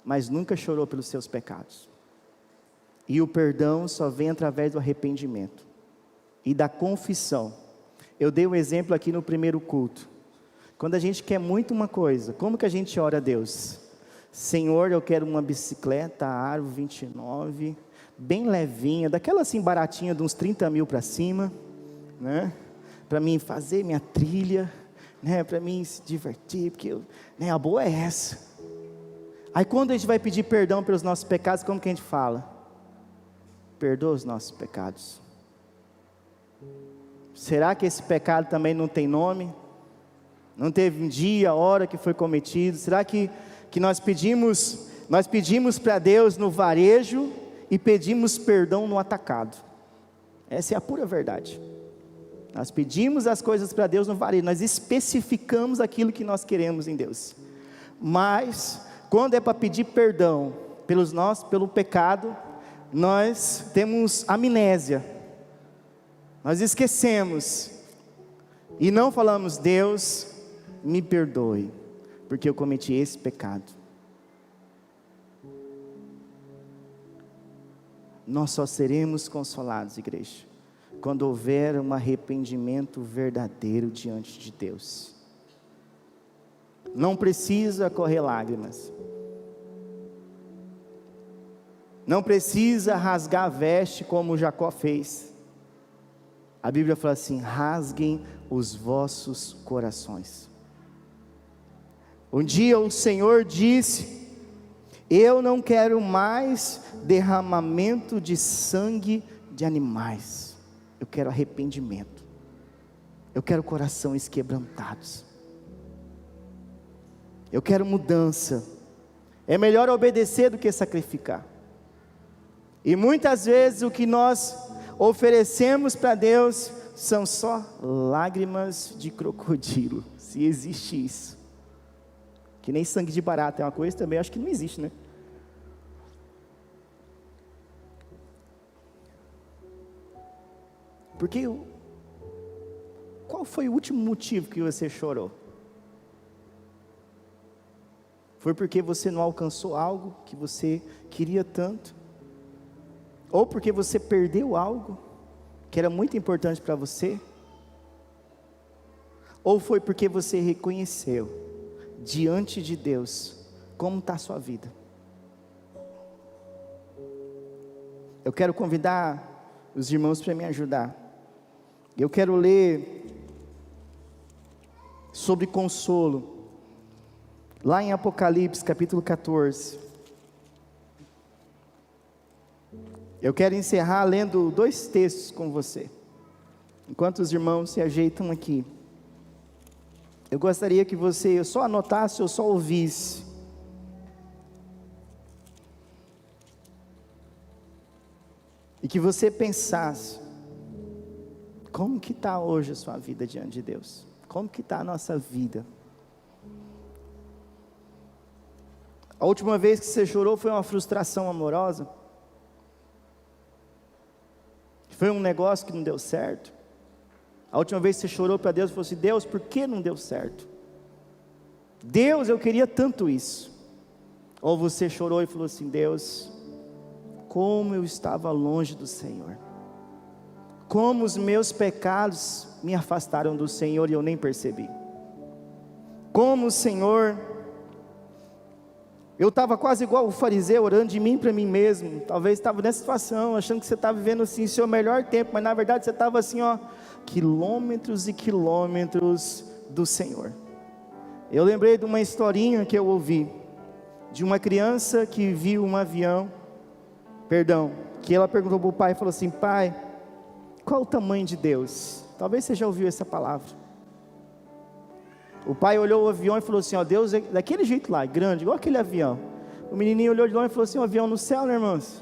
mas nunca chorou pelos seus pecados. E o perdão só vem através do arrependimento e da confissão. Eu dei um exemplo aqui no primeiro culto. Quando a gente quer muito uma coisa, como que a gente ora a Deus? Senhor, eu quero uma bicicleta Aro 29, bem levinha, daquela assim baratinha, de uns 30 mil para cima, né? Para mim fazer minha trilha, né? Para mim se divertir, porque né, a boa é essa. Aí quando a gente vai pedir perdão pelos nossos pecados, como que a gente fala? Perdoa os nossos pecados. Será que esse pecado também não tem nome? Não teve um dia, hora que foi cometido? Será que nós pedimos para Deus no varejo e pedimos perdão no atacado? Essa é a pura verdade. Nós pedimos as coisas para Deus no varejo, nós especificamos aquilo que nós queremos em Deus. Mas quando é para pedir perdão pelo pecado, nós temos amnésia, nós esquecemos, e não falamos, Deus, me perdoe, porque eu cometi esse pecado. Nós só seremos consolados, igreja, quando houver um arrependimento verdadeiro diante de Deus. Não precisa correr lágrimas, não precisa rasgar a veste como Jacó fez. A Bíblia fala assim, rasguem os vossos corações. Um dia o Senhor disse, eu não quero mais derramamento de sangue de animais, eu quero arrependimento, eu quero corações quebrantados, eu quero mudança. É melhor obedecer do que sacrificar. E muitas vezes o que nós oferecemos para Deus são só lágrimas de crocodilo, se existe isso. Que nem sangue de barata é uma coisa também, acho que não existe, né? Porque qual foi o último motivo que você chorou? Foi porque você não alcançou algo que você queria tanto? Ou porque você perdeu algo que era muito importante para você? Ou foi porque você reconheceu diante de Deus como está a sua vida? Eu quero convidar os irmãos para me ajudar. Eu quero ler sobre consolo, lá em Apocalipse capítulo 14. Eu quero encerrar lendo 2 textos com você, enquanto os irmãos se ajeitam aqui. Eu gostaria que você só anotasse ou só ouvisse. E que você pensasse, como que está hoje a sua vida diante de Deus? Como que está a nossa vida? A última vez que você chorou foi uma frustração amorosa? Foi um negócio que não deu certo? A última vez que você chorou para Deus, falou assim, Deus, por que não deu certo? Deus, eu queria tanto isso. Ou você chorou e falou assim, Deus, como eu estava longe do Senhor. Como os meus pecados me afastaram do Senhor e eu nem percebi. Como o Senhor... Eu estava quase igual o fariseu, orando de mim para mim mesmo. Talvez estava nessa situação, achando que você estava vivendo assim o seu melhor tempo, mas na verdade você estava assim, quilômetros e quilômetros do Senhor. Eu lembrei de uma historinha que eu ouvi, de uma criança que viu um avião, que ela perguntou para o pai e falou assim: pai, qual o tamanho de Deus? Talvez você já ouviu essa palavra. O pai olhou o avião e falou assim: Deus é daquele jeito lá, grande, igual aquele avião. O menininho olhou de longe e falou assim: um avião no céu, né, irmãos?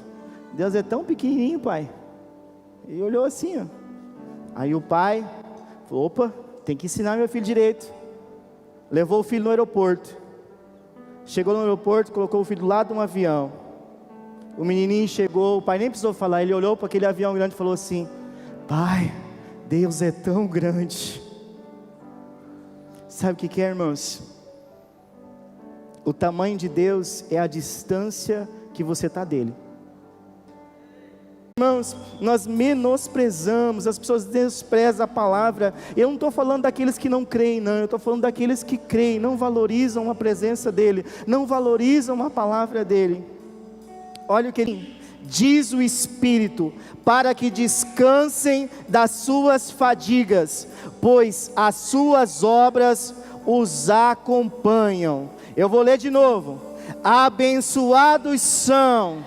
Deus é tão pequenininho, pai. E olhou assim, Aí o pai falou: opa, tem que ensinar meu filho direito. Levou o filho no aeroporto. Chegou no aeroporto, colocou o filho do lado de um avião. O menininho chegou, o pai nem precisou falar, ele olhou para aquele avião grande e falou assim: pai, Deus é tão grande. Sabe o que é, irmãos? O tamanho de Deus é a distância que você está dele. Irmãos, nós menosprezamos, as pessoas desprezam a palavra. Eu não estou falando daqueles que não creem, não. Eu estou falando daqueles que creem, não valorizam a presença dele, não valorizam a palavra dele. Olha o que ele diz: o Espírito, para que descansem das suas fadigas, pois as suas obras os acompanham. Eu vou ler de novo: abençoados são,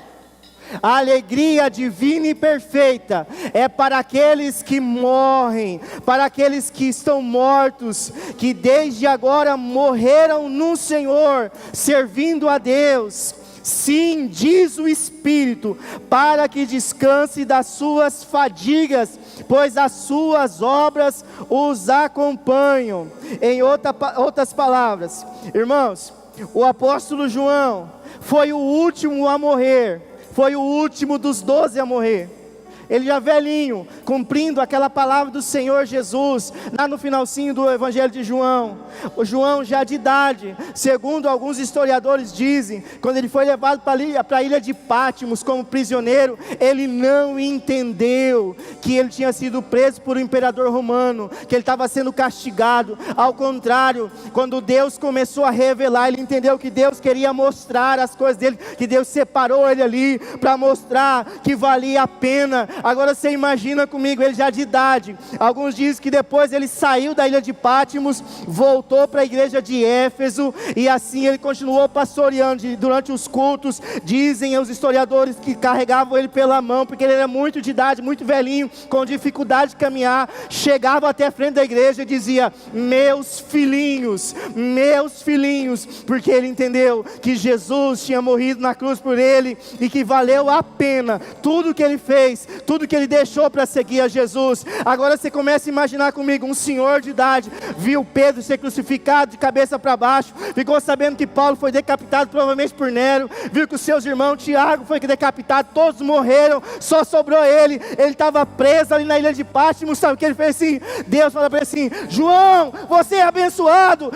a alegria divina e perfeita é para aqueles que morrem, para aqueles que estão mortos, que desde agora morreram no Senhor, servindo a Deus. Sim, diz o Espírito, para que descanse das suas fadigas, pois as suas obras os acompanham. Em outras palavras, irmãos, o apóstolo João foi o último a morrer, foi o último dos 12 a morrer. Ele já velhinho, cumprindo aquela palavra do Senhor Jesus, lá no finalzinho do Evangelho de João. O João já de idade, segundo alguns historiadores dizem, quando ele foi levado para a ilha de Pátimos como prisioneiro, ele não entendeu que ele tinha sido preso por um imperador romano, que ele estava sendo castigado. Ao contrário, quando Deus começou a revelar, ele entendeu que Deus queria mostrar as coisas dele, que Deus separou ele ali para mostrar que valia a pena. Agora você imagina comigo, ele já de idade. Alguns dizem que depois ele saiu da ilha de Pátimos, voltou para a igreja de Éfeso, e assim ele continuou pastoreando durante os cultos. Dizem os historiadores que carregavam ele pela mão, porque ele era muito de idade, muito velhinho, com dificuldade de caminhar. Chegava até a frente da igreja e dizia: meus filhinhos, porque ele entendeu que Jesus tinha morrido na cruz por ele, e que valeu a pena tudo que ele fez, tudo que ele deixou para seguir a Jesus. Agora você começa a imaginar comigo, um senhor de idade, viu Pedro ser crucificado de cabeça para baixo, ficou sabendo que Paulo foi decapitado provavelmente por Nero, viu que os seus irmãos, Tiago foi decapitado, todos morreram, só sobrou ele estava preso ali na ilha de Pátimos. Sabe o que ele fez assim? Deus fala para ele assim: João, você é abençoado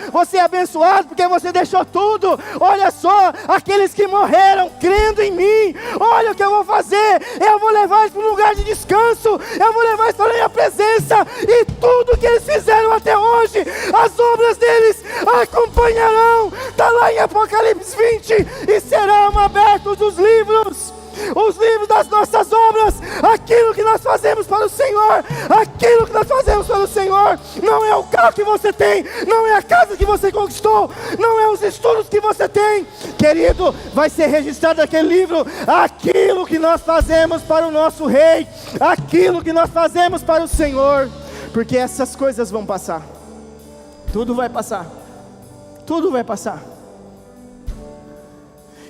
porque você deixou tudo. Olha só, aqueles que morreram crendo em mim, olha o que eu vou fazer, eu vou levar eles para um lugar de descanso, eu vou levar eles para a minha presença, e tudo que eles fizeram até hoje, as obras deles acompanharão. Está lá em Apocalipse 20, e serão abertos os livros das nossas obras. Aquilo que nós fazemos para o Senhor, não é o carro que você tem, não é a casa que você conquistou, não é os estudos que você tem, querido, vai ser registrado naquele livro aquilo que nós fazemos para o nosso Rei, aquilo que nós fazemos para o Senhor, porque essas coisas vão passar, tudo vai passar.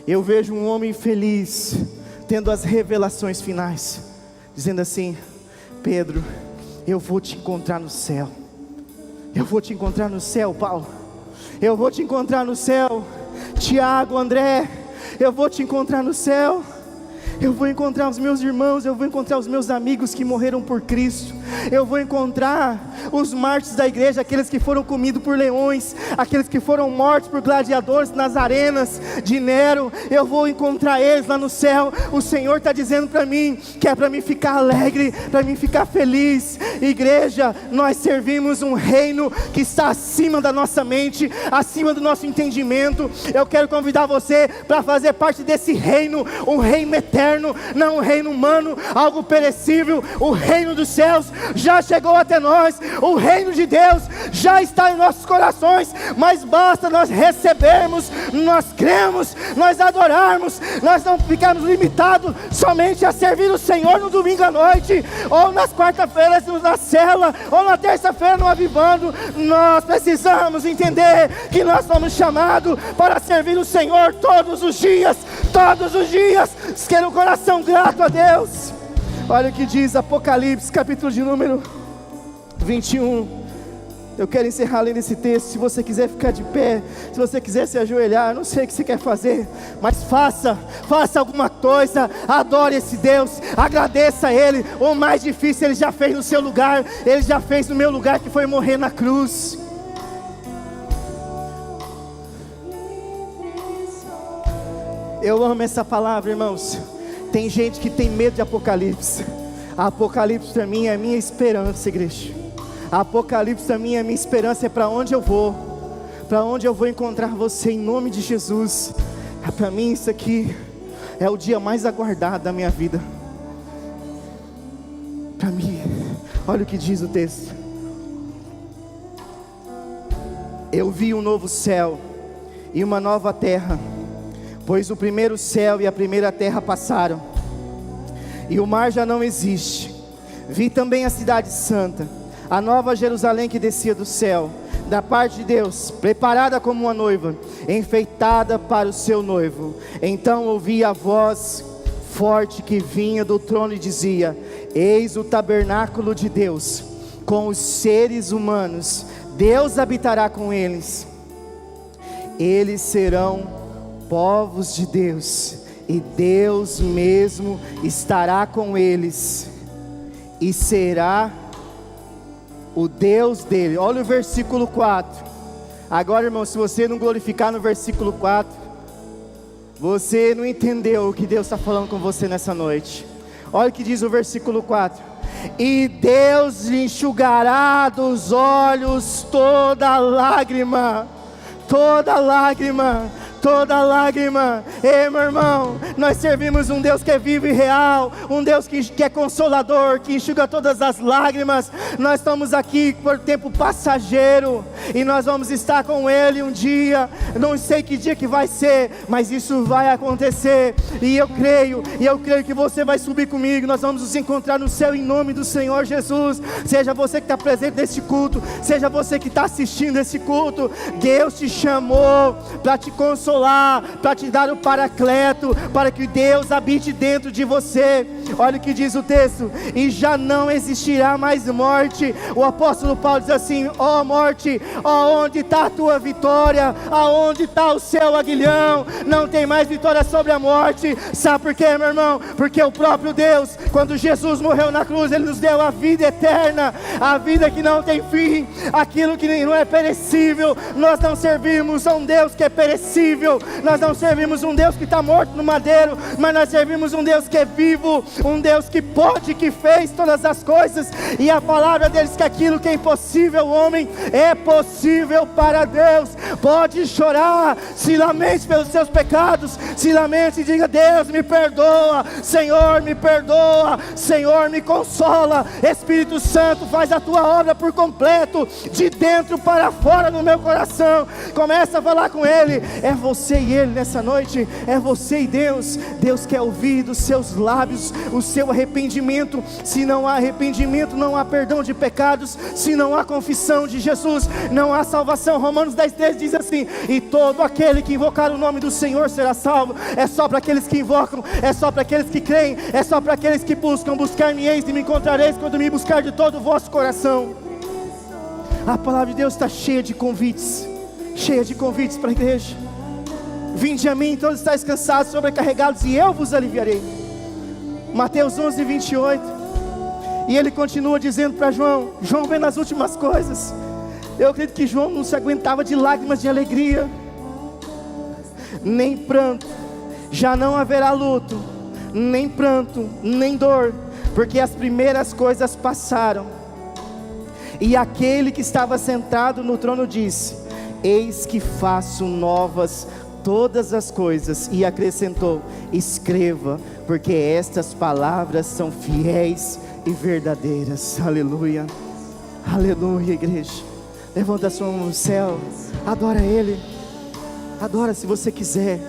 Eu vejo um homem feliz, tendo as revelações finais, dizendo assim: Pedro, eu vou te encontrar no céu. Eu vou te encontrar no céu, Paulo. Eu vou te encontrar no céu, Tiago, André. Eu vou te encontrar no céu. Eu vou encontrar os meus irmãos, eu vou encontrar os meus amigos que morreram por Cristo. Eu vou encontrar os mártires da igreja, aqueles que foram comidos por leões, aqueles que foram mortos por gladiadores nas arenas de Nero. Eu vou encontrar eles lá no céu. O Senhor está dizendo para mim que é para mim ficar alegre, para mim ficar feliz. Igreja, nós servimos um reino que está acima da nossa mente, acima do nosso entendimento. Eu quero convidar você para fazer parte desse reino, um reino eterno, não um reino humano, algo perecível. O reino dos céus já chegou até nós, o reino de Deus já está em nossos corações, mas basta nós recebermos, nós cremos, nós adorarmos, nós não ficarmos limitados somente a servir o Senhor no domingo à noite, ou nas quarta-feiras na cela, ou na terça-feira no avivando. Nós precisamos entender que nós somos chamados para servir o Senhor todos os dias, ter um coração grato a Deus. Olha o que diz Apocalipse, capítulo de número 21. Eu quero encerrar lendo esse texto. Se você quiser ficar de pé, se você quiser se ajoelhar, não sei o que você quer fazer, mas faça alguma coisa, adore esse Deus, agradeça a Ele. O mais difícil Ele já fez no seu lugar, Ele já fez no meu lugar, que foi morrer na cruz. Eu amo essa palavra, irmãos. Tem gente que tem medo de Apocalipse. Apocalipse para mim é a minha esperança, igreja. Apocalipse para mim é a minha esperança, é para onde eu vou encontrar você em nome de Jesus. Para mim isso aqui é o dia mais aguardado da minha vida. Para mim, olha o que diz o texto. Eu vi um novo céu e uma nova terra, pois o primeiro céu e a primeira terra passaram, e o mar já não existe. Vi também a cidade santa, a nova Jerusalém que descia do céu, da parte de Deus, preparada como uma noiva, enfeitada para o seu noivo. Então ouvi a voz forte que vinha do trono e dizia: eis o tabernáculo de Deus com os seres humanos, Deus habitará com eles. Eles serão povos de Deus, e Deus mesmo estará com eles, e será o Deus dele. Olha o versículo 4. Agora, irmão, se você não glorificar no versículo 4, você não entendeu o que Deus está falando com você nessa noite. Olha o que diz o versículo 4: e Deus enxugará dos olhos toda lágrima, toda lágrima, toda lágrima. Ei, meu irmão, nós servimos um Deus que é vivo e real, um Deus que é consolador, que enxuga todas as lágrimas. Nós estamos aqui por tempo passageiro, e nós vamos estar com Ele um dia. Não sei que dia que vai ser, mas isso vai acontecer, e eu creio que você vai subir comigo. Nós vamos nos encontrar no céu em nome do Senhor Jesus. Seja você que está presente nesse culto, seja você que está assistindo esse culto, Deus te chamou para te consolar, para te dar o Paracleto, para que Deus habite dentro de você. Olha o que diz o texto: e já não existirá mais morte. O apóstolo Paulo diz assim: ó morte, aonde está a tua vitória? Aonde está o seu aguilhão? Não tem mais vitória sobre a morte. Sabe por quê, meu irmão? Porque o próprio Deus, quando Jesus morreu na cruz, Ele nos deu a vida eterna, a vida que não tem fim, aquilo que não é perecível. Nós não servimos a um Deus que é perecível, nós não servimos um Deus que está morto no madeiro, mas nós servimos um Deus que é vivo, um Deus que pode, que fez todas as coisas. E a palavra deles que aquilo que é impossível ao homem é possível para Deus. Pode chorar, se lamente pelos seus pecados, se lamente e diga: Deus me perdoa, Senhor me perdoa, Senhor me consola. Espírito Santo, faz a tua obra por completo, de dentro para fora no meu coração. Começa a falar com Ele. É você e Ele nessa noite, é você e Deus. Deus quer ouvir dos seus lábios o seu arrependimento. Se não há arrependimento, não há perdão de pecados. Se não há confissão de Jesus, não há salvação. Romanos 10:13 diz assim: e todo aquele que invocar o nome do Senhor será salvo. É só para aqueles que invocam, é só para aqueles que creem, é só para aqueles que buscam. Buscar-me-eis e me encontrareis, quando me buscar de todo o vosso coração. A palavra de Deus está cheia de convites para a igreja. Vinde a mim, todos estáis cansados, sobrecarregados, e eu vos aliviarei. Mateus 11:28. E ele continua dizendo para João: João, vem nas últimas coisas. Eu acredito que João não se aguentava de lágrimas de alegria. Nem pranto, já não haverá luto, nem pranto, nem dor, porque as primeiras coisas passaram. E aquele que estava sentado no trono disse: eis que faço novas todas as coisas. E acrescentou: escreva, porque estas palavras são fiéis e verdadeiras. Aleluia, aleluia, igreja. Levanta a sua mão no céu, adora Ele, adora se você quiser.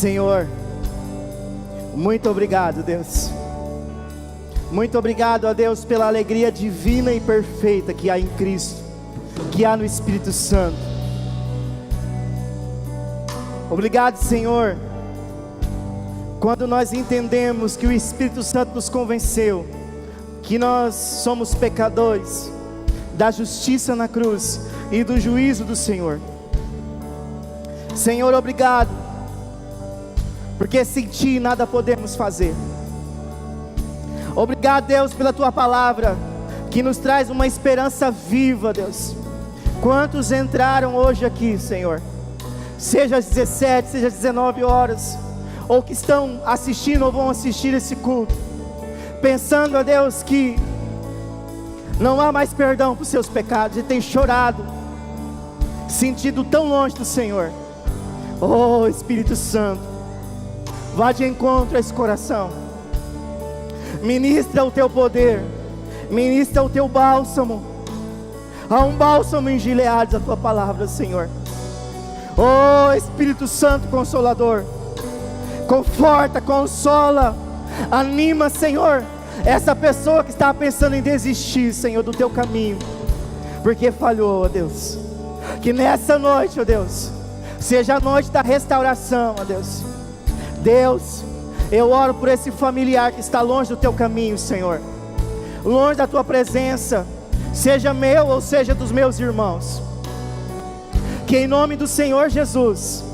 Senhor, muito obrigado, Deus. Muito obrigado, ó Deus, pela alegria divina e perfeita que há em Cristo, que há no Espírito Santo. Obrigado, Senhor, quando nós entendemos que o Espírito Santo nos convenceu que nós somos pecadores, da justiça na cruz e do juízo do Senhor. Senhor, obrigado, porque sem Ti nada podemos fazer. Obrigado, Deus, pela Tua palavra, que nos traz uma esperança viva, Deus. Quantos entraram hoje aqui, Senhor, seja às 17, seja às 19 horas, ou que estão assistindo ou vão assistir esse culto, pensando, ó Deus, que não há mais perdão para os seus pecados, e tem chorado, sentido tão longe do Senhor. Oh Espírito Santo, vá de encontro a esse coração, ministra o Teu poder, ministra o Teu bálsamo. Há um bálsamo em Gileade, a Tua palavra, Senhor. Oh Espírito Santo Consolador, conforta, consola, anima, Senhor, essa pessoa que está pensando em desistir, Senhor, do Teu caminho, porque falhou, ó Deus. Que nessa noite, ó Deus, seja a noite da restauração, ó Deus. Deus, eu oro por esse familiar que está longe do Teu caminho, Senhor, longe da Tua presença, seja meu ou seja dos meus irmãos, que em nome do Senhor Jesus,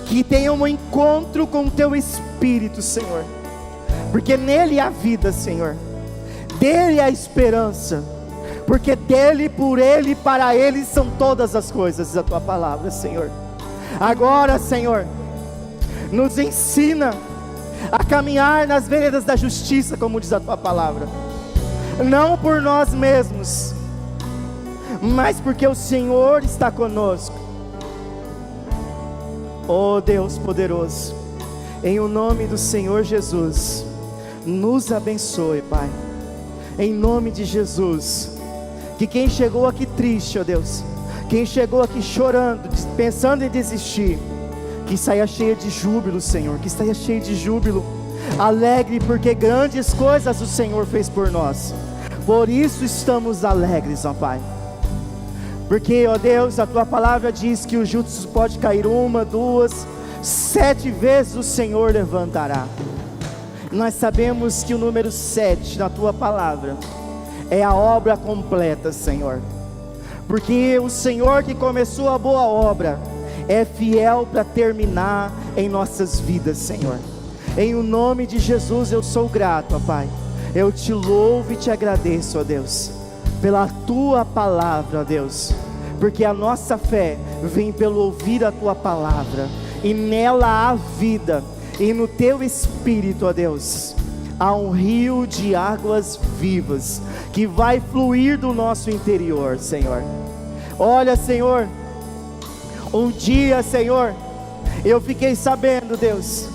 que tenha um encontro com o Teu Espírito, Senhor, porque nele há vida, Senhor, dele há esperança, porque dele, por ele e para ele são todas as coisas, da Tua palavra, Senhor. Agora, Senhor, nos ensina a caminhar nas veredas da justiça, como diz a Tua palavra, não por nós mesmos, mas porque o Senhor está conosco. Oh Deus poderoso, em o nome do Senhor Jesus, nos abençoe, Pai, em nome de Jesus. Que quem chegou aqui triste, ó Deus, quem chegou aqui chorando, pensando em desistir, que saia cheia de júbilo, Senhor, que saia cheia de júbilo, alegre, porque grandes coisas o Senhor fez por nós, por isso estamos alegres, ó Pai, porque, ó Deus, a Tua palavra diz que o justo pode cair 1, 2, 7 vezes o Senhor levantará. Nós sabemos que o número 7 na Tua palavra é a obra completa, Senhor, porque o Senhor que começou a boa obra é fiel para terminar em nossas vidas, Senhor. Em o nome de Jesus eu sou grato, ó Pai, eu Te louvo e Te agradeço, ó Deus, pela Tua palavra, ó Deus, porque a nossa fé vem pelo ouvir a Tua palavra, e nela há vida, e no Teu Espírito, ó Deus, há um rio de águas vivas, que vai fluir do nosso interior, Senhor. Olha, Senhor, um dia, Senhor, eu fiquei sabendo, Deus,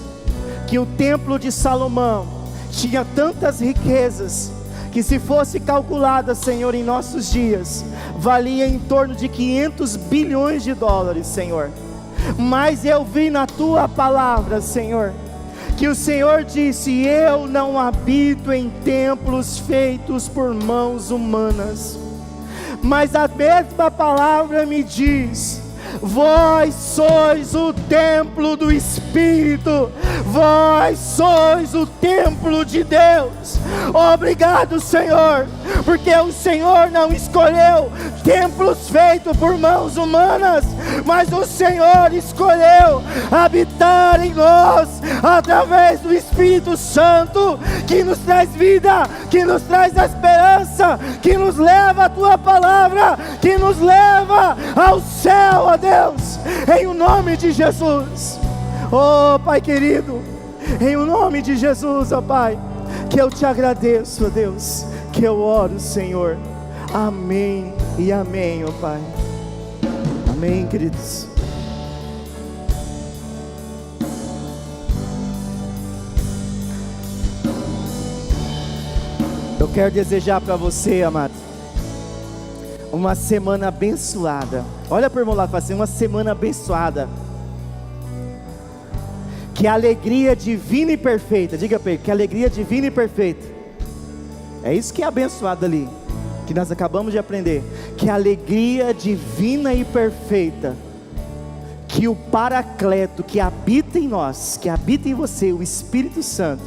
que o templo de Salomão tinha tantas riquezas, que se fosse calculada, Senhor, em nossos dias, valia em torno de 500 bilhões de dólares, Senhor. Mas eu vi na Tua palavra, Senhor, que o Senhor disse: eu não habito em templos feitos por mãos humanas. Mas a mesma palavra me diz: vós sois o templo do Espírito, vós sois o templo de Deus. Obrigado, Senhor, porque o Senhor não escolheu templos feitos por mãos humanas, mas o Senhor escolheu habitar em nós, através do Espírito Santo, que nos traz vida, que nos traz esperança, que nos leva à Tua palavra, que nos leva ao céu, ó Deus, em o nome de Jesus. Oh Pai querido, em o nome de Jesus, ó Pai, que eu te agradeço, ó Deus, que eu oro, Senhor. Amém e amém, ó Pai. Amém, queridos. Eu quero desejar para você, amado, uma semana abençoada. Olha para o irmão lá e fala assim: uma semana abençoada. Que a alegria divina e perfeita, diga para ele, que a alegria divina e perfeita, é isso que é abençoado ali, que nós acabamos de aprender. Que a alegria divina e perfeita, que o Paracleto que habita em nós, que habita em você, o Espírito Santo,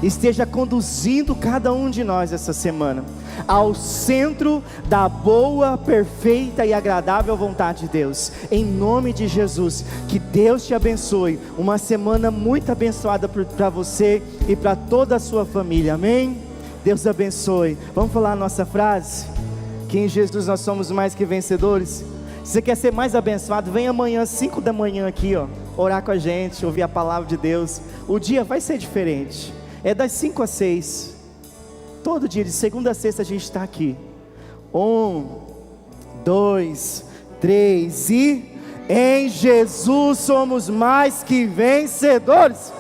esteja conduzindo cada um de nós essa semana ao centro da boa, perfeita e agradável vontade de Deus, em nome de Jesus. Que Deus te abençoe, uma semana muito abençoada para você e para toda a sua família, amém? Deus abençoe. Vamos falar a nossa frase, que em Jesus nós somos mais que vencedores. Se você quer ser mais abençoado, vem amanhã 5 da manhã aqui, ó, orar com a gente, ouvir a palavra de Deus. O dia vai ser diferente, é das 5 às 6, todo dia, de segunda a sexta a gente está aqui. 1, 2, 3 e em Jesus somos mais que vencedores.